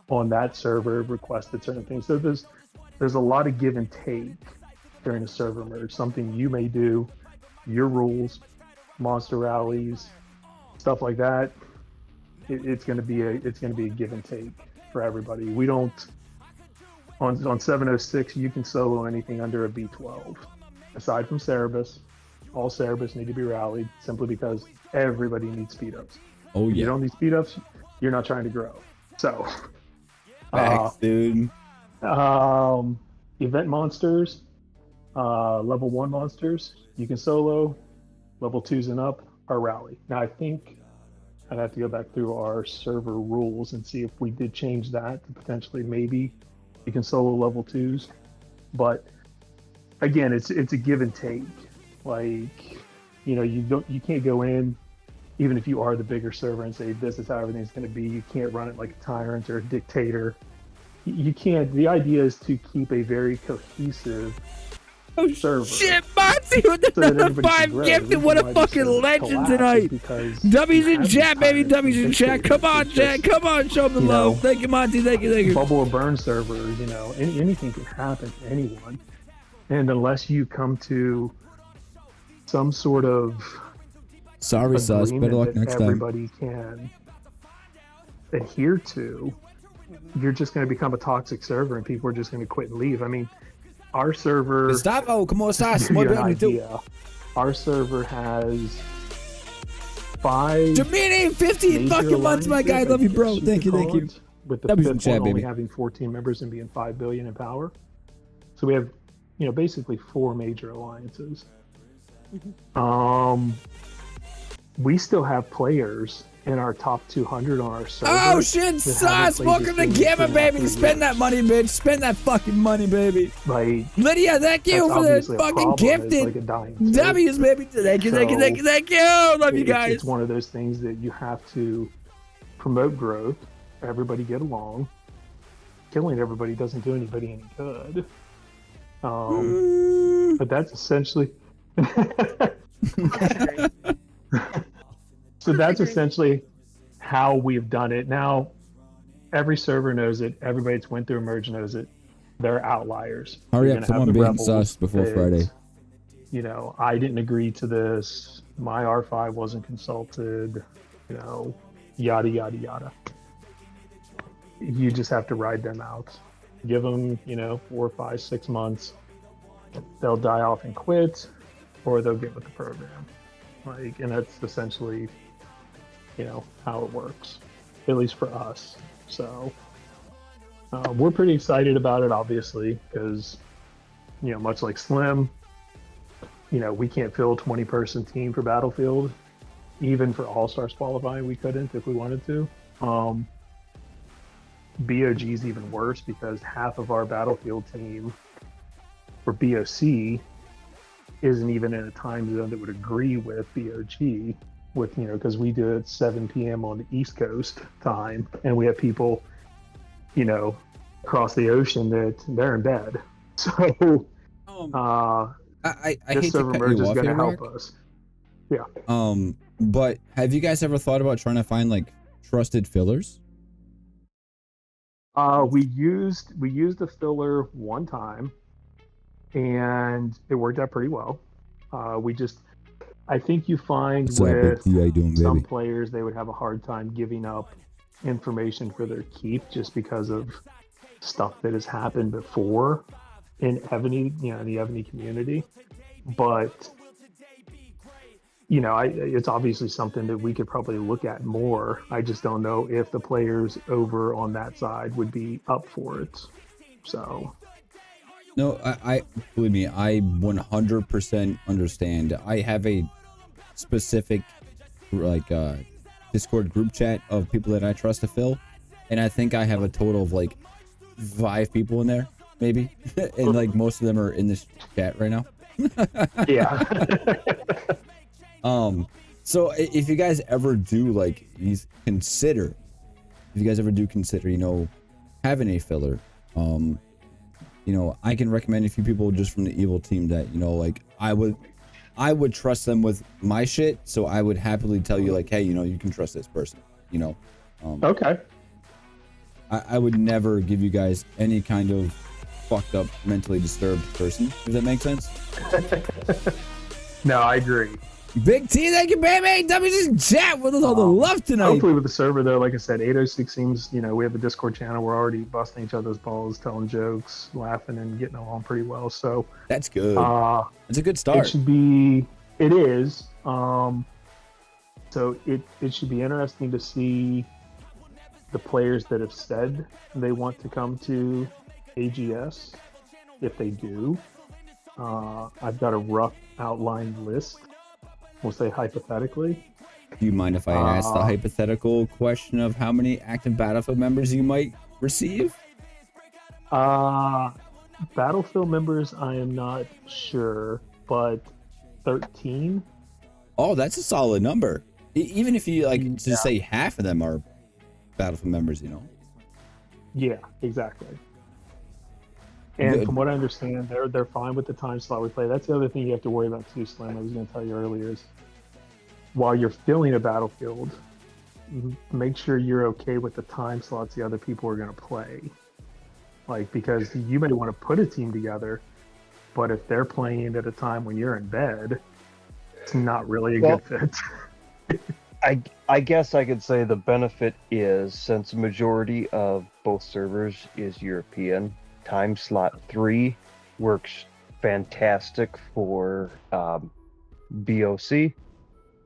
on that server requested certain things. So there's a lot of give and take during a server merge. Something you may do, your rules, monster rallies, stuff like that. It's going to be a give and take for everybody. We don't on 706. You can solo anything under a B12, aside from Cerebus. All Cerebus need to be rallied simply because everybody needs speed ups. Oh yeah. If you don't need speed ups, you're not trying to grow. So. Facts, dude. Event monsters, level 1 monsters, you can solo. Level 2s and up are rally. Now I think I'd have to go back through our server rules and see if we did change that to potentially maybe you can solo level 2s. But again, it's a give and take. Like, you can't go in, even if you are the bigger server, and say this is how everything's going to be. You can't run it like a tyrant or a dictator. You can't. The idea is to keep a very cohesive server. Shit, Monty with the number 5 gifted. What a fucking legend tonight. W's in chat, baby. W's in chat. Come on, chat. Come on, show them the love. Thank you, Monty. Thank you. Bubble or burn server, anything can happen to anyone. And unless you come to some sort of sorry, sus. Better luck next time. Everybody can adhere to, you're just going to become a toxic server, and people are just going to quit and leave. I mean, our server. Gustavo, como estás? Muy bien, tú. Our server has 5. Domini, 50 fucking months, my guy. Love you, bro. Thank you. With the fifth one only having 14 members and being 5 billion in power. So we have, basically 4 major alliances. We still have players in our top 200 on our server. Oh shit, sus! Welcome to Gamma, baby. Spend that money, bitch. Spend that fucking money, baby. Like, Lydia, thank you for the fucking gifted W's, baby. Thank you. Love you guys. It's one of those things that you have to promote growth. Everybody get along. Killing everybody doesn't do anybody any good. But that's essentially. So that's essentially how we've done it. Now, every server knows it. Everybody that's went through Emerge knows it. They're outliers. Hurry up, someone being sus before Friday. I didn't agree to this. My R5 wasn't consulted. Yada, yada, yada. You just have to ride them out. Give them, 4, 5, 6 months. They'll die off and quit, or they'll get with the program. And that's essentially, how it works, at least for us. So we're pretty excited about it, obviously, because, much like Slim, we can't fill a 20-person team for Battlefield. Even for All-Stars qualifying, we couldn't if we wanted to. BOG is even worse because half of our Battlefield team for BOC isn't even in a time zone that would agree with BOG, because we do it at 7 p.m. on the East Coast time, and we have people, across the ocean that they're in bed. So, I this hate server to cut merge you is off going to here, help Rick. us. Yeah. But have you guys ever thought about trying to find like trusted fillers? We used a filler one time, and it worked out pretty well. I think you find with some players, they would have a hard time giving up information for their keep just because of stuff that has happened before in Evony, in the Evony community. But, it's obviously something that we could probably look at more. I just don't know if the players over on that side would be up for it. So... No, I believe me, I 100% understand. I have a specific Discord group chat of people that I trust to fill, and I think I have a total of 5 people in there, maybe, and most of them are in this chat right now. Yeah. So if you guys ever do consider having a filler, I can recommend a few people just from the evil team that, I would trust them with my shit. So I would happily tell you hey, you can trust this person, Okay. I would never give you guys any kind of fucked up, mentally disturbed person, if that makes sense. No, I agree. Big T, thank you, baby. W's in chat with us all the love tonight. Hopefully with the server, though, like I said, 806 seems, we have a Discord channel. We're already busting each other's balls, telling jokes, laughing, and getting along pretty well. So that's good. It's a good start. It is. So it should be interesting to see the players that have said they want to come to AGS, if they do. I've got a rough outlined list. We'll say hypothetically, Do you mind if I ask the hypothetical question of how many active Battlefield members you might receive? Battlefield members, I am not sure, but 13. Oh, that's a solid number. Even if you like to say half of them are Battlefield members, you know. Yeah, exactly. And Good. from what I understand, they're fine with the time slot we play. That's the other thing you have to worry about too, Slim. I was going to tell you earlier is while you're filling a Battlefield, make sure you're okay with the time slots the other people are going to play. Like, because you may want to put a team together, but if they're playing at a time when you're in bed, it's not really a good fit. I guess I could say the benefit is, since the majority of both servers is European, time slot 3 works fantastic for BOC.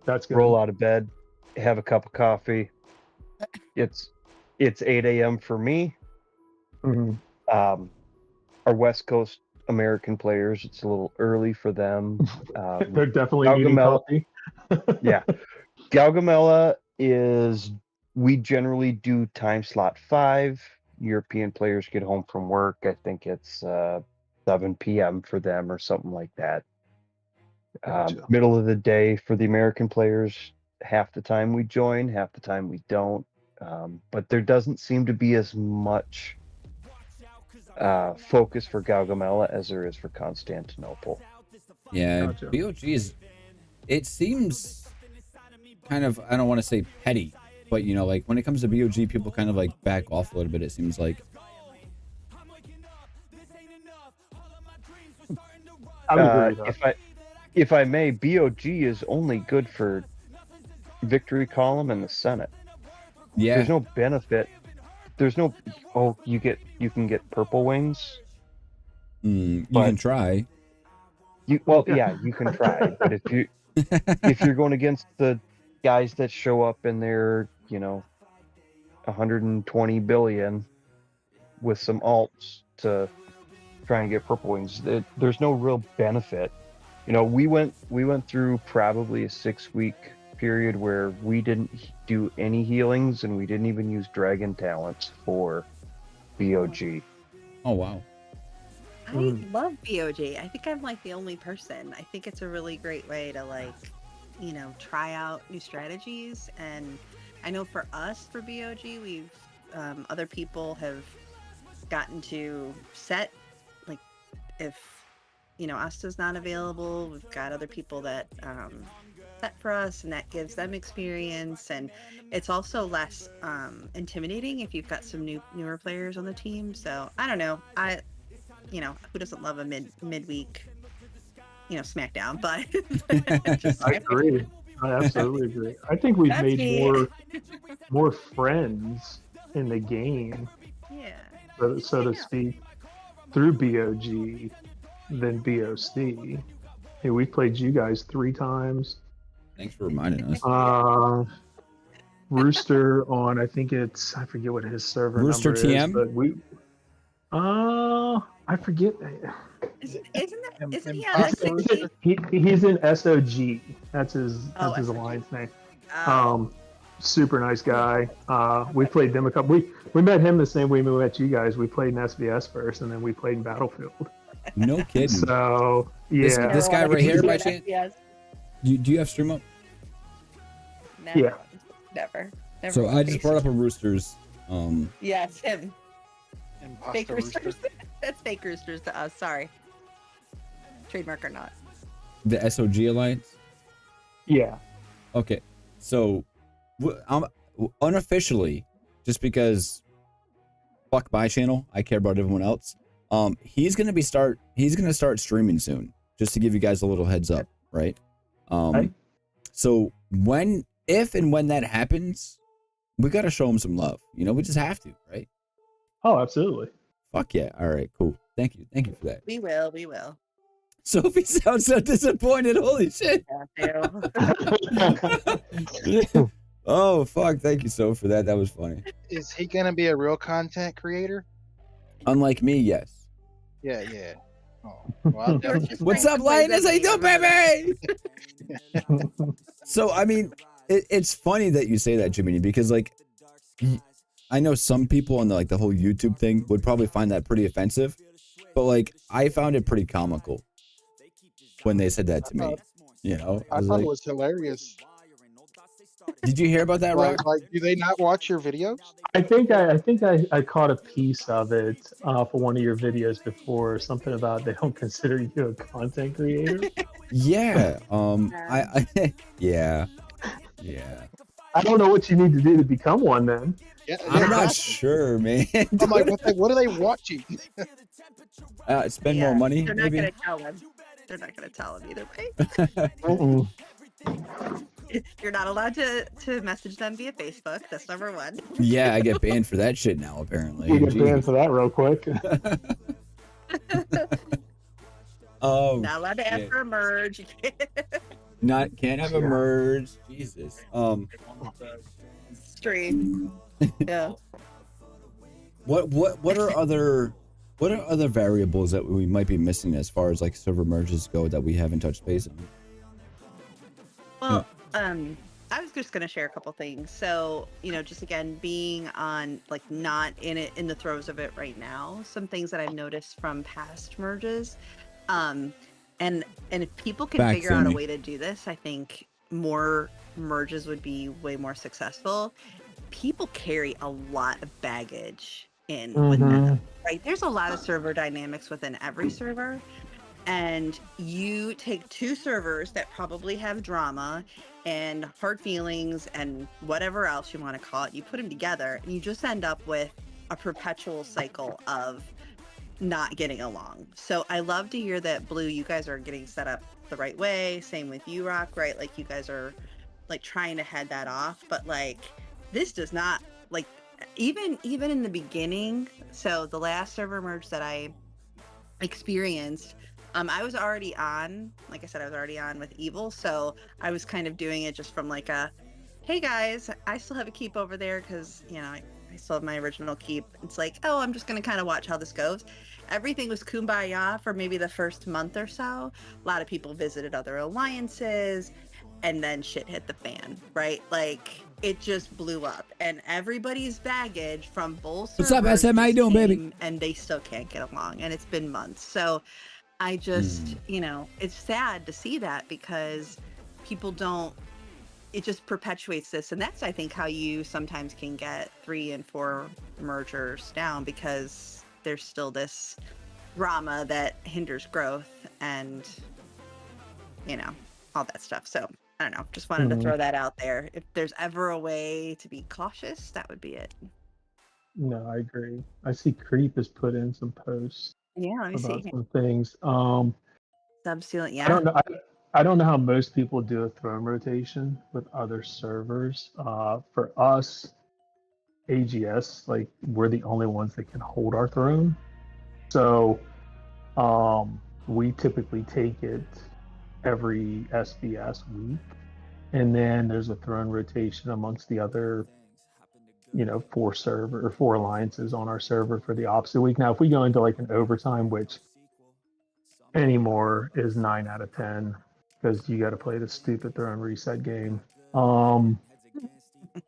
That's good. Roll out of bed, have a cup of coffee. It's 8 a.m. for me. Mhm. Our West Coast American players, it's a little early for them. They're definitely needing coffee. Yeah. Gaugamela is, we generally do time slot 5. European players get home from work. I think it's 7 p.m. for them or something like that. Gotcha. Middle of the day for the American players, half the time we join, half the time we don't. But there doesn't seem to be as much focus for Gaugamela as there is for Constantinople. Yeah, Gotcha. BOG is, it seems kind of, I don't want to say petty, but you know, like when it comes to BOG, people kind of like back off a little bit, it seems like. I would agree with that. If I may, BOG is only good for Victory Column and the Senate. Yeah. There's no benefit. There's no, you can get purple wings. You can try. You can try, but if you're going against the guys that show up in their 120 billion with some alts to try and get purple wings, there's no real benefit. We went through probably a 6-week period where we didn't do any healings and we didn't even use dragon talents for BOG. Oh wow. I love BOG. I think I'm like the only person. I think it's a really great way to try out new strategies. And I know for us, for BOG, we've other people have gotten to set, like, if Asta's not available, we've got other people that set for us, and that gives them experience, and it's also less intimidating if you've got some newer players on the team. So I don't know, who doesn't love a midweek SmackDown? But I agree. I absolutely agree. I think we've made more friends in the game, so to speak, through BOG than BOC. Hey, we played you guys 3 times. Thanks for reminding us. Rooster on, I forget what his server Rooster number TM? is, but we I forget. Isn't he on S60? He's in SOG. That's his alliance name. Super nice guy. We played them a couple. We met him the same way we met you guys. We played in SVS first, and then we played in Battlefield. No kidding. So yeah, this guy right here, by chance. Yes. Do you have stream up? Never. Yeah. Never. So I just brought up a Roosters. Yeah, it's him. Imposter Fake Rooster. roosters. That's fake roosters to us. Sorry. Trademark or not. The SOG Alliance? yeah. Okay. So unofficially, just because fuck my channel, I care about everyone else. He's gonna start streaming soon, just to give you guys a little heads up, right? Right. So if and when that happens, we gotta show him some love. We just have to, right? Oh, absolutely. Fuck yeah. All right, cool. Thank you for that. We will. Sophie sounds so disappointed. Holy shit. Oh fuck, thank you so for that. That was funny. Is he gonna be a real content creator? Unlike me, yes. Yeah. Oh, well, I'll definitely- What's up, Lioness? How you doing, baby? So I mean, It's funny that you say that, Jiminy, because like I know some people on the whole YouTube thing would probably find that pretty offensive, but like I found it pretty comical when they said that to me. You know, I I was thought like, it was hilarious. did you hear about that, Rock? Like, do they not watch your videos? I think I caught a piece of it for one of your videos before. Something about they don't consider you a content creator. Yeah. Yeah. I don't know what you need to do to become one then. Yeah, I'm not sure, man. I'm like, what are they watching? Spend more money, They're not maybe. gonna tell him. They're not gonna tell him either way. Mm-mm. You're not allowed to message them via Facebook. That's number one. Yeah, I get banned for that shit now, apparently. You get banned for that real quick. Oh, Not allowed to ask shit. for a merge. Can't have a merge. Jesus. Stream. Yeah. What are other variables that we might be missing as far as like server merges go that we haven't touched base on? Well, I was just gonna share a couple things. So, just again, being on like not in the throes of it right now, some things that I've noticed from past merges. And if people can figure out a way to do this, I think more merges would be way more successful. People carry a lot of baggage in with them, right? There's a lot of server dynamics within every server. And you take two servers that probably have drama and hard feelings and whatever else you want to call it, you put them together and you just end up with a perpetual cycle of not getting along. So I love to hear that, Blue, you guys are getting set up the right way. Same with you, Rock, right? Like you guys are like trying to head that off, but like this does not, like, even in the beginning. So the last server merge that I experienced, I was already on, like I said, I was already on with Evil. So I was kind of doing it just from like a, hey guys, I still have a keep over there because, I still have my original keep. It's like, oh, I'm just going to kind of watch how this goes. Everything was kumbaya for maybe the first month or so. A lot of people visited other alliances and then shit hit the fan, right? Like it just blew up and everybody's baggage from both servers. What's up, SM? How you doing, baby? And they still can't get along and it's been months. So I just, it's sad to see that because people don't, it just perpetuates this. And that's, I think, how you sometimes can get 3 and 4 mergers down because there's still this drama that hinders growth and, all that stuff. So I don't know, just wanted to throw that out there. If there's ever a way to be cautious, that would be it. No, I agree. I see Creep has put in some posts. Yeah, let me about see. some things. Subsealant, yeah. I don't know. I don't know how most people do a throne rotation with other servers. For us, AGS, like we're the only ones that can hold our throne. So we typically take it every SBS week. And then there's a throne rotation amongst the other, 4 alliances on our server for the opposite week. Now, if we go into like an overtime, which anymore is 9 out of 10, because you got to play the stupid throne reset game.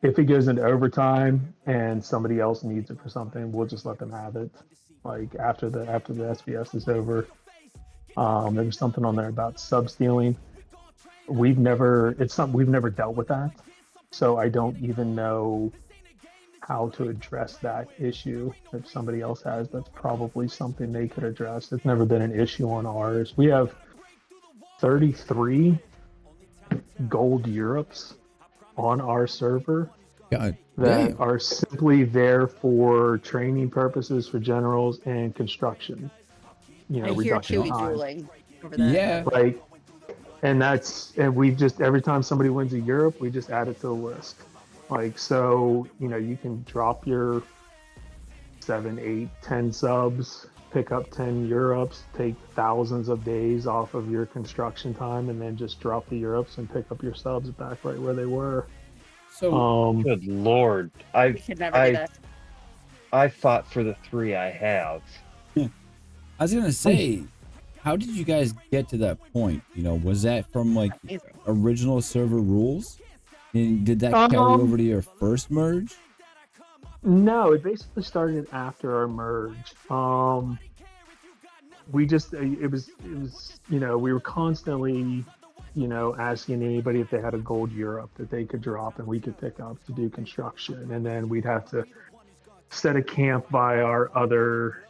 If it goes into overtime and somebody else needs it for something, we'll just let them have it. Like after the SBS is over. There was something on there about sub stealing. We've never dealt with that, so I don't even know how to address that issue. If somebody else has, that's probably something they could address. It's never been an issue on ours. We have 33 gold Europes on our server that are simply there for training purposes for generals and construction. I hear Chewy drooling over that. Yeah. Like, and we just, every time somebody wins a Europe, we just add it to the list. Like, so, you can drop your 7, 8, 10 subs, pick up 10 Europes, take thousands of days off of your construction time, and then just drop the Europes and pick up your subs back right where they were. So, good Lord. We could never do that. I fought for the 3 I have. I was gonna say, how did you guys get to that point? Was that from like original server rules? And did that carry over to your first merge? No, it basically started after our merge. We just it was we were constantly asking anybody if they had a gold Europe that they could drop and we could pick up to do construction, and then we'd have to set a camp by our other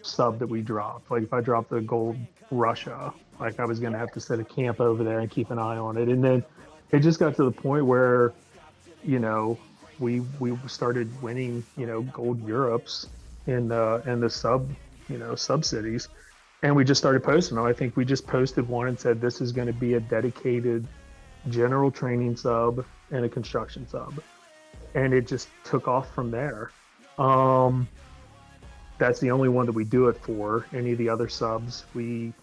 sub that we dropped. Like if I dropped the gold Russia, like I was gonna have to set a camp over there and keep an eye on it, and then it just got to the point where we started winning gold Europes in the sub cities, and we just started posting them. I think we just posted one and said this is going to be a dedicated general training sub and a construction sub, and it just took off from there. That's the only one that we do it for. Any of the other subs we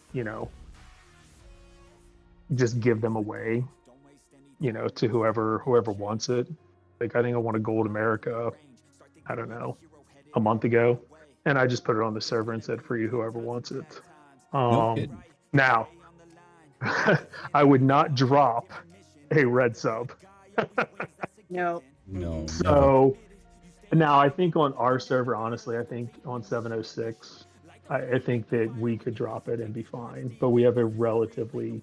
just give them away to whoever wants it. Like I think I won a gold America, I don't know, a month ago, and I just put it on the server and said free whoever wants it. No kidding. Now, I would not drop a red sub. No. No. So now I think on our server, honestly, I think on 706, I think that we could drop it and be fine. But we have a relatively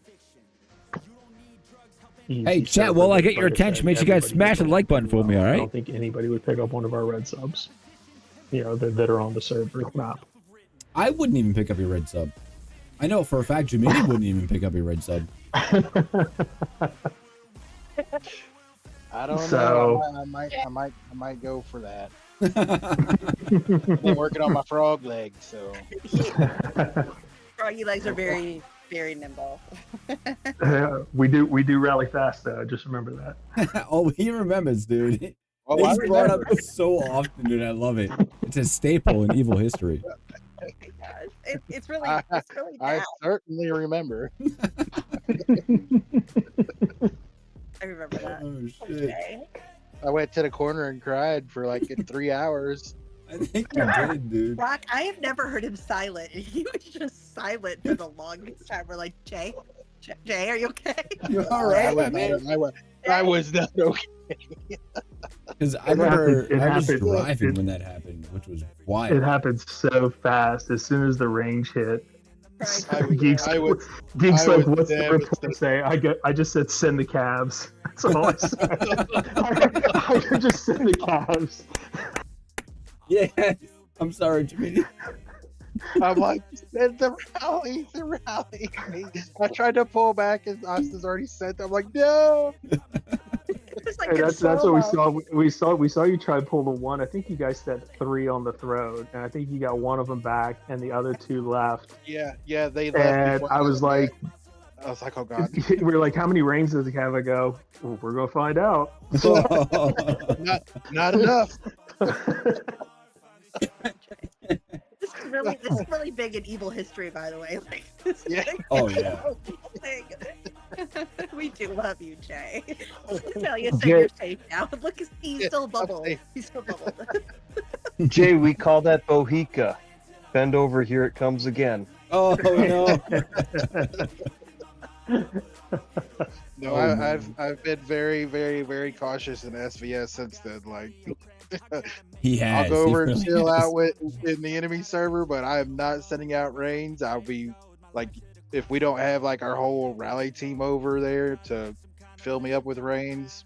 easy Hey, chat, server while I that, get your like attention, said, make sure you guys everybody smash the would like button for me, all I right? don't think anybody would pick up one of our red subs, that are on the server map. I wouldn't even pick up your red sub. I know for a fact Jimmy wouldn't even pick up your red sub. I don't So- know. I might go for that. I've been working on my frog leg, so Froggy legs are very, very nimble. we do rally fast though. Just remember that. Oh, he remembers, dude. oh, I It's brought up remember. so often, dude. I love it. It's a staple in evil history. It's really I bad. certainly remember. I remember that. Oh, shit. Okay. I went to the corner and cried for like 3 hours. I think you did, dude. Rock, I have never heard him silent. He was just silent for the longest time. We're like, Jay, are you okay? You're all I right, was, man. I was not okay. Because I remember It I was happened. driving It- when that happened, which was It wild. happened so fast. As soon as the range hit, Right. Geeks, I was- Geeks I like, was what's the report devastated. say? I just said send the cabs. That's all I said. I could just send the cabs. Yeah. I'm sorry, Jimmy. I'm like, send the rally. I tried to pull back and Austin's already sent. I'm like, no. It was like Hey, a that's what we solo. saw. We saw you try to pull the one. I think you guys set 3 on the throat, and I think you got one of them back, and the other 2 left. Yeah, they left. And before I was got like, back. I was like, oh god, we were like, how many rings does it have? I go, well, we're gonna find out. not enough. This is really big in evil history, by the way. Like, this is Yeah. like Oh, yeah. a whole thing. We do love you, Jay. Tell you, say Jay- you're safe now. Look, he's Yeah, still I'm bubbled. safe. He's still bubbled. Jay, we call that Bohica. Bend over, here it comes again. Oh, no. No, Oh, I've been very, very, very cautious in SVS since then. Like, He has. I'll go He over and really chill has. out in the enemy server, but I am not sending out rains. I'll be like, if we don't have like our whole rally team over there to fill me up with rains,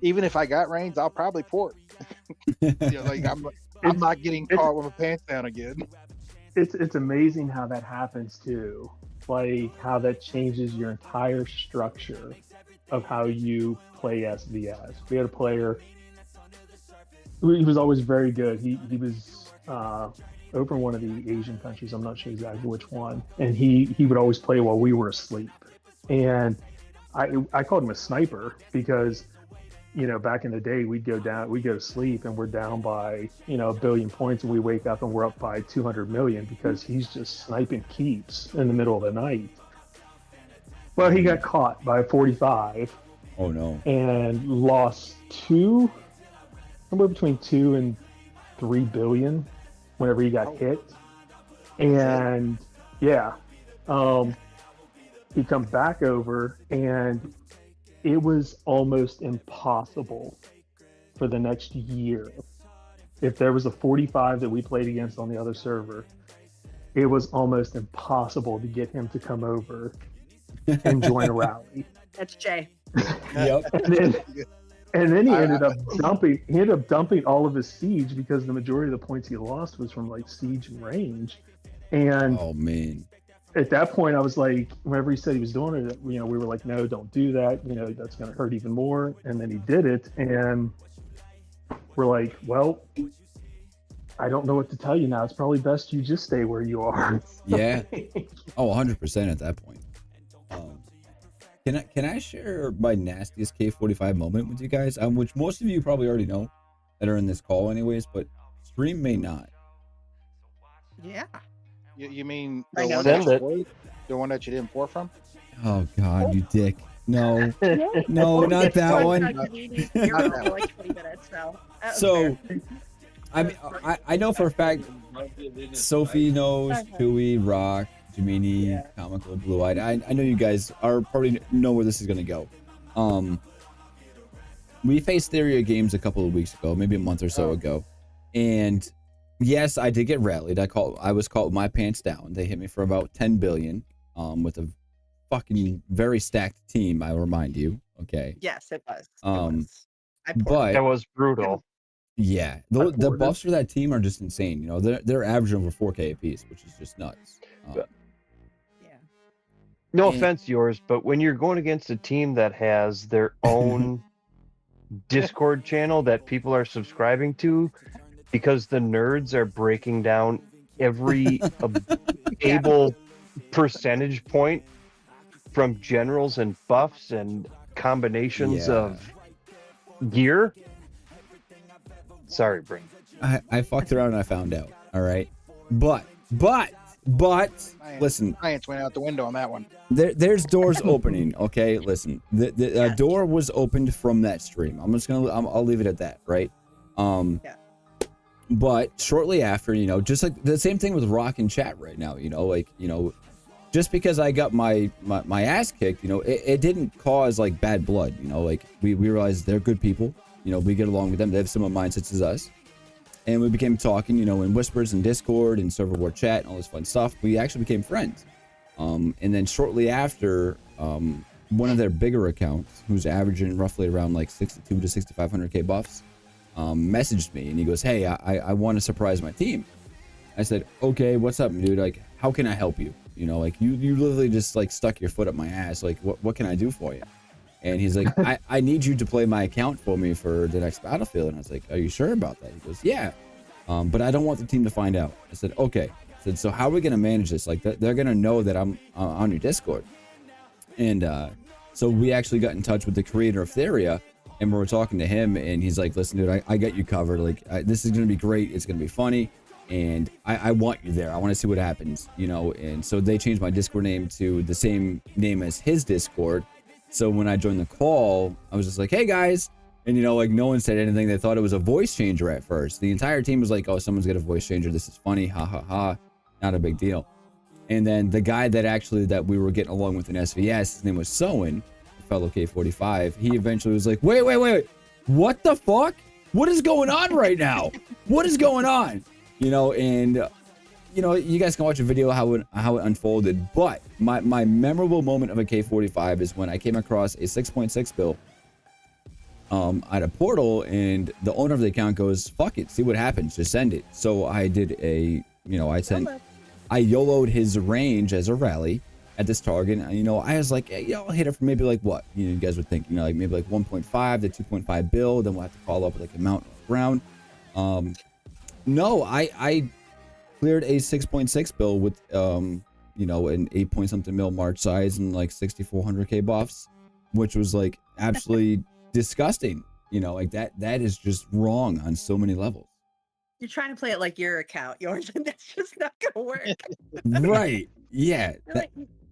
even if I got rains, I'll probably port. Like I'm not getting caught with my pants down again. It's amazing how that happens too. Like how that changes your entire structure of how you play SVS. We had a player. He was always very good. He was over in one of the Asian countries. I'm not sure exactly which one. And he would always play while we were asleep. And I called him a sniper because, back in the day, we'd go to sleep and we're down by, 1 billion points, and we wake up and we're up by 200 million because he's just sniping keeps in the middle of the night. Well, he got caught by 45 Oh, no. and lost somewhere between 2 and 3 billion whenever he got hit. And he comes back over and it was almost impossible for the next year. If there was a 45 that we played against on the other server, it was almost impossible to get him to come over and join a rally. That's Jay. Yep. And then he ended up dumping all of his siege because the majority of the points he lost was from like siege and range. And Oh man. at that point I was like, whenever he said he was doing it, we were like, no, don't do that. That's going to hurt even more. And then he did it. And we're like, well, I don't know what to tell you now. It's probably best you just stay where you are. Yeah. Oh, 100% at that point. Can I share my nastiest K45 moment with you guys? Which most of you probably already know that are in this call anyways, but stream may not. Yeah. You mean I know the one that you didn't pour from? Oh God, you dick. No, no, not that one. You're on for like 20 minutes now. So, I know for a fact, Sophie knows, Chewy, Rock, Jamini, Comical, Blue Eyed. I know you guys are probably know where this is gonna go. We faced Theria Games a couple of weeks ago, maybe a month or so ago, and yes, I did get rallied. I was caught with my pants down. They hit me for about 10 billion, with a fucking very stacked team. I remind you, okay? Yes, it was. But that was brutal. Yeah, the buffs for that team are just insane. They're averaging over 4K a piece, which is just nuts. No offense, yours, but when you're going against a team that has their own Discord channel that people are subscribing to, because the nerds are breaking down every able percentage point from generals and buffs and combinations of gear. Sorry, Brain. I fucked around and I found out. All right, but listen, Science went out the window on that one. There's doors opening. Okay, listen, the door was opened from that stream. I'll leave it at that, right? But shortly after, just like the same thing with Rock in chat right now, just because I got my ass kicked, it didn't cause like bad blood, like we realized they're good people, we get along with them, they have similar mindsets as us, and we became talking, in whispers and Discord and server war chat and all this fun stuff. We actually became friends, and then shortly after, one of their bigger accounts, who's averaging roughly around like 62 to 6,500k buffs, messaged me and he goes, hey, I want to surprise my team. I said, okay, what's up, dude? Like, how can I help you? Like you literally just like stuck your foot up my ass. Like, what can I do for you? And he's like, I need you to play my account for me for the next battlefield. And I was like, are you sure about that? He goes, yeah, but I don't want the team to find out. I said, okay. I said, so how are we going to manage this? Like, they're going to know that I'm on your Discord. And so we actually got in touch with the creator of Theria, and we were talking to him, and he's like, listen, dude, I got you covered. Like, this is going to be great. It's going to be funny. And I want you there. I want to see what happens, And so they changed my Discord name to the same name as his Discord. So when I joined the call, I was just like, hey, guys. And, like, no one said anything. They thought it was a voice changer at first. The entire team was like, oh, someone's got a voice changer. This is funny. Ha, ha, ha. Not a big deal. And then the guy that we were getting along with in SVS, his name was Soen, a fellow K45. He eventually was like, wait. What the fuck? What is going on right now? What is going on? And you guys can watch a video how it unfolded, but my memorable moment of a K45 is when I came across a 6.6 bill at a portal, and the owner of the account goes, fuck it, see what happens, just send it. So I did I YOLO'd his range as a rally at this target. I was like, I'll hit it for maybe like what you guys would think, like maybe like 1.5 to 2.5 bill, then we'll have to follow up with like a mount round. No, I cleared a 6.6 bill with an 8 point something mil March size and like 6,400k buffs, which was like absolutely disgusting. Like that is just wrong on so many levels. You're trying to play it like your account, yours, and that's just not gonna work. Right? Yeah.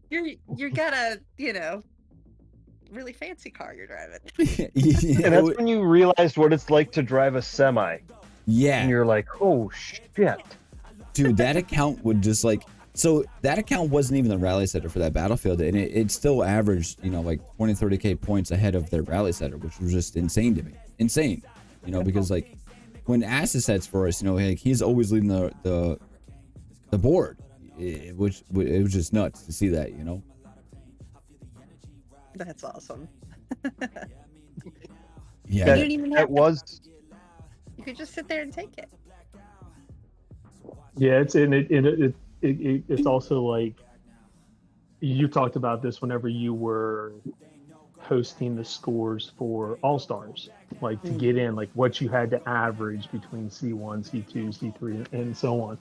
You got a really fancy car you're driving. Yeah, and that's when you realized what it's like to drive a semi. Yeah. And you're like, oh shit. Dude, that account would just like, So that account wasn't even the rally setter for that battlefield, and it still averaged, like 20, 30K points ahead of their rally setter, which was just insane to me. Insane, because like when Asa sets for us, like he's always leading the board, which it was just nuts to see that, That's awesome. Yeah, You don't even have to. You could just sit there and take it. Yeah, it's also like you talked about this whenever you were hosting the scores for All Stars, like to get in, like what you had to average between C1, C2, C3, and so on.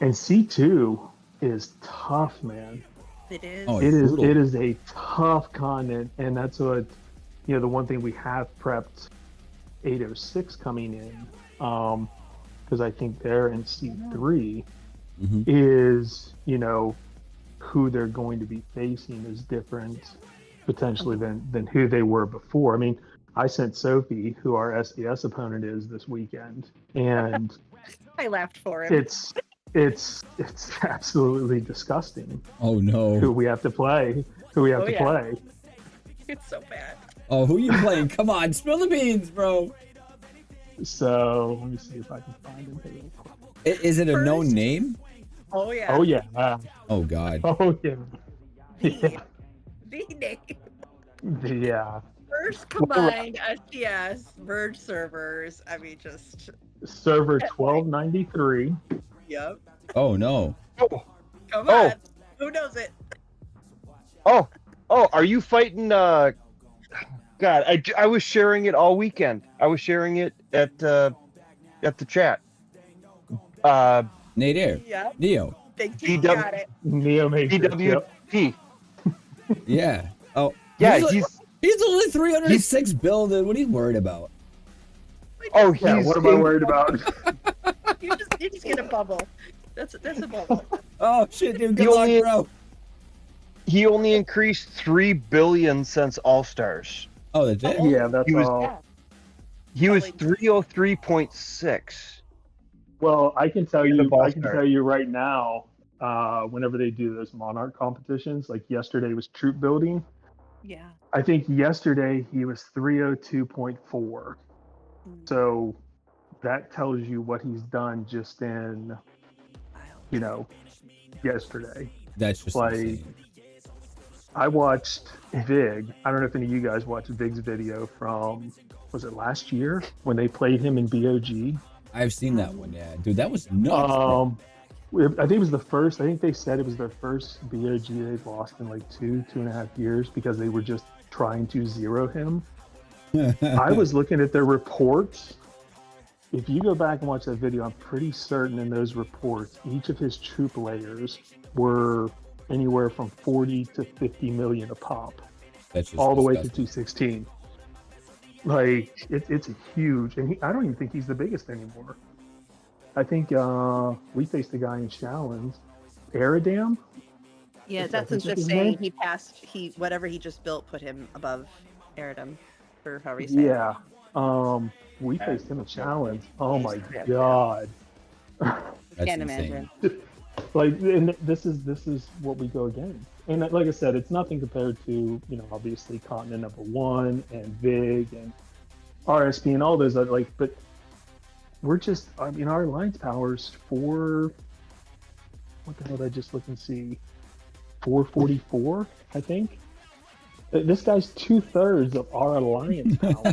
And C2 is tough, man. It is. Oh, It is a tough continent, and that's what the one thing we have prepped 806 coming in, because I think they're in C3 is who they're going to be facing is different potentially than who they were before. I mean, I sent Sophie, who our SDS opponent is this weekend, and I laughed for him. It's absolutely disgusting. Oh no. Who we have to play. Play. It's so bad. Oh, who you playing? Come on, spill the beans, bro. So let me see if I can find him here. Is it a known name? Oh yeah. Oh yeah. Oh god. Oh yeah. The name. Yeah. First combined SDS merge servers. I mean, just server 1293. Yep. Oh no. Come on. Who knows it? Oh, are you fighting God, I was sharing it all weekend. I was sharing it at the chat. Nate Air. Yeah. Neo. Got it. Neo Matrix. DWP. Yeah. Oh. Yeah, he's only 306 build. What are you worried about? Oh, yeah. What am I worried about? You're just gonna bubble. That's a bubble. Oh shit, dude. Good luck, bro. He only increased 3 billion since All Stars. Oh, that's it. Yeah, that's all. He was 303.6. Well, I can tell you right now, whenever they do those Monarch competitions, like yesterday was troop building. Yeah. I think yesterday he was 302.4. So that tells you what he's done just in, yesterday. That's just like insane. I watched Vig. I don't know if any of you guys watched Vig's video from, was it last year when they played him in BOG? I've seen that one, yeah. Dude, that was nuts. I think it was the first, I think they said it was their first BOG they've lost in like 2.5 years because they were just trying to zero him. I was looking at their reports. If you go back and watch that video, I'm pretty certain in those reports, each of his troop layers were anywhere from 40 to 50 million a pop. That's just all the way to disgusting. 216. Like it's a huge, and I don't even think he's the biggest anymore. I think we faced a guy in Shallons, Aradam. Yeah, that's just saying whatever he just built put him above Aradam, or however you say Yeah. We faced him in Shallons. Oh my god. Can't imagine. Like, and this is what we go against. And like I said, it's nothing compared to, obviously Continent #1 and Vig and RSP and all those other, but we're just, our alliance powers what the hell did I just look and see? 444, I think. This guy's 2/3 of our alliance power.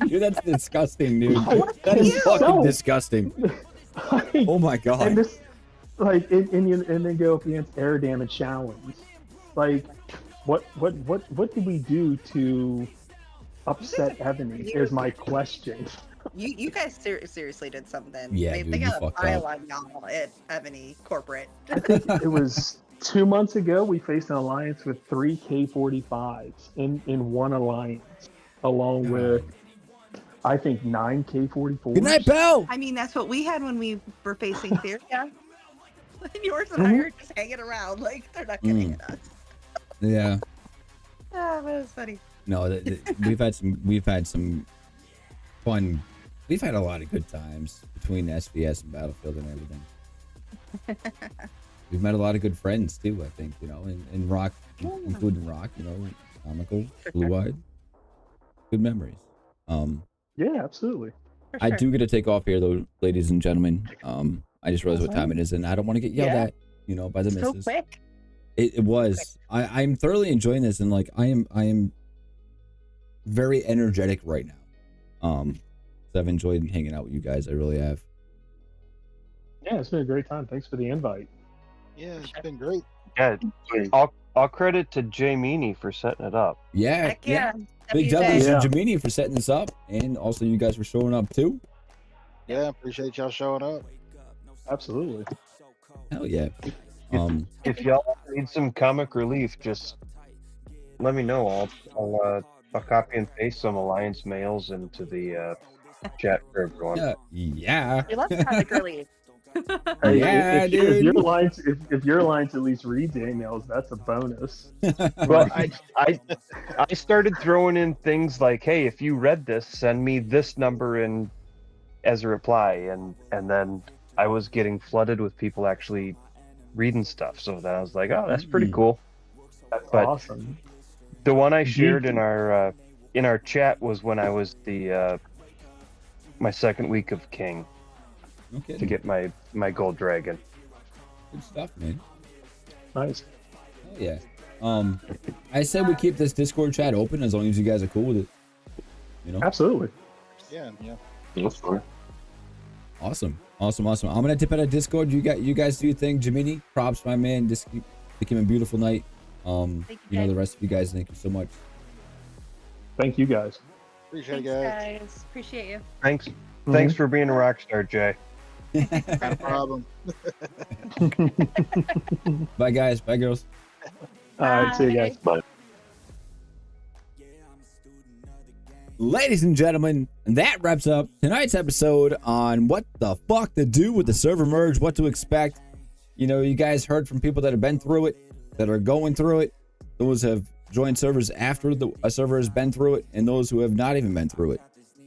Dude, that's disgusting, dude. That is fucking disgusting. Oh my god. And this, and then go up against Aradam and Shallons. Like, what did we do to upset Evony? Is my question. You guys seriously did something. Yeah, they dude, got a pile on y'all at Evony corporate. I think it was 2 months ago we faced an alliance with 3 K45s in one alliance, along with I think 9 K44s. Good night, pal. I mean, that's what we had when we were facing Theria. Yours and I are just hanging around like they're not getting at us. Yeah. That was funny. No, we've had some fun. We've had a lot of good times between SBS and Battlefield and everything. We've met a lot of good friends too, I think, you know, and Rock, including Rock, you know, comical, blue-eyed, good memories. Yeah, absolutely. For I sure. do get to take off here though, ladies and gentlemen. I just realized what time it is, and I don't want to get yelled Yeah. at, you know, by the So missus. quick. It was. I'm thoroughly enjoying this, and like I am very energetic right now. So I've enjoyed hanging out with you guys. I really have. Yeah, it's been a great time. Thanks for the invite. Yeah, it's been great. Yeah, I'll credit to Jay Meany for setting it up. Yeah, Heck yeah. Big WJ. W's to Yeah. Jamini for setting this up, and also you guys for showing up too. Yeah, appreciate y'all showing up. Absolutely. Hell yeah. If y'all need some comic relief, just let me know. I'll copy and paste some Alliance mails into the chat for everyone. Yeah. We love comic relief. Hey, Yeah, if dude. your alliance, if your alliance at least reads emails, that's a bonus. Well, I started throwing in things like, hey, if you read this, send me this number in as a reply, and then I was getting flooded with people actually reading stuff. So then I was like, oh, that's pretty cool. That's But awesome. the one I shared in our chat was when I was my second week of King Okay. to get my gold dragon. Good stuff, man. Nice. Hell yeah. I said we keep this Discord chat open as long as you guys are cool with it. You know? Absolutely. Yeah. That's fine. Awesome. I'm gonna dip out of Discord. You guys do your thing. Jiminy, props, my man. This became a beautiful night. Thank You know, guys. the rest of you guys, thank you so much. Thank you guys. Appreciate Thanks, it, guys. guys. Appreciate you. Thanks for being a rock star, Jay. Not a problem. Bye guys. Bye girls. All right, see you guys. Bye. Ladies and gentlemen, that wraps up tonight's episode on what the fuck to do with the server merge, what to expect. You know, you guys heard from people that have been through it, that are going through it, those have joined servers after a server has been through it, and those who have not even been through it.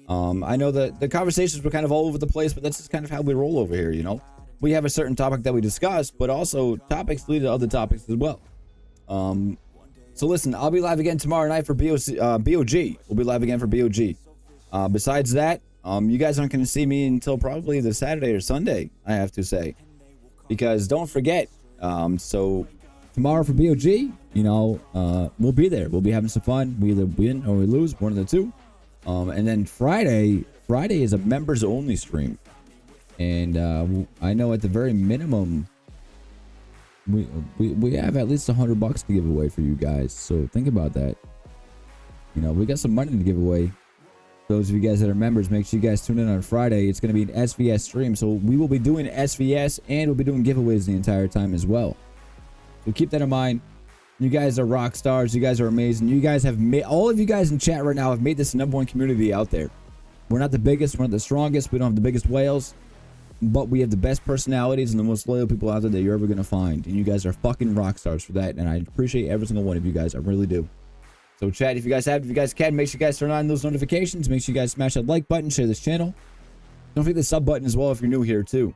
I know that the conversations were kind of all over the place, but that's just kind of how we roll over here, you know? We have a certain topic that we discuss, but also topics lead to other topics as well. So listen, I'll be live again tomorrow night for BOG. We'll be live again for BOG. Besides that, you guys aren't going to see me until probably either Saturday or Sunday, I have to say. Because don't forget, so tomorrow for BOG, you know, we'll be there. We'll be having some fun. We either win or we lose, one of the two. And then Friday is a members only stream. And I know at the very minimum, we have at least $100 to give away for you guys. So think about that. You know, we got some money to give away. Those of you guys that are members, make sure you guys tune in on Friday. It's going to be an SVS stream. So we will be doing SVS and we'll be doing giveaways the entire time as well. So keep that in mind. You guys are rock stars. You guys are amazing. You guys have made, all of you guys in chat right now have made this the #1 community out there. We're not the biggest. We're not the strongest. We don't have the biggest whales. But we have the best personalities and the most loyal people out there that you're ever going to find. And you guys are fucking rock stars for that. And I appreciate every single one of you guys. I really do. So chat, if you guys can, make sure you guys turn on those notifications. Make sure you guys smash that like button, share this channel. Don't forget the sub button as well if you're new here too.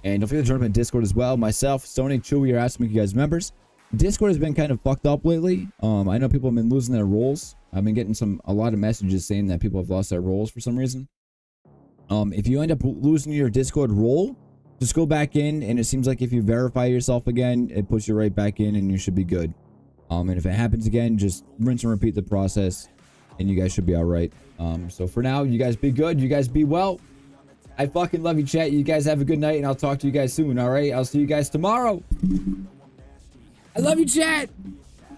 And don't forget to join up in Discord as well. Myself, Stoney, Chewy are asking to make you guys members. Discord has been kind of fucked up lately. I know people have been losing their roles. I've been getting a lot of messages saying that people have lost their roles for some reason. If you end up losing your Discord role, just go back in, and it seems like if you verify yourself again, it puts you right back in, and you should be good. And if it happens again, just rinse and repeat the process, and you guys should be all right. So for now, you guys be good. You guys be well. I fucking love you, chat. You guys have a good night, and I'll talk to you guys soon, all right? I'll see you guys tomorrow. I love you, chat.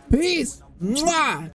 Peace. Mwah.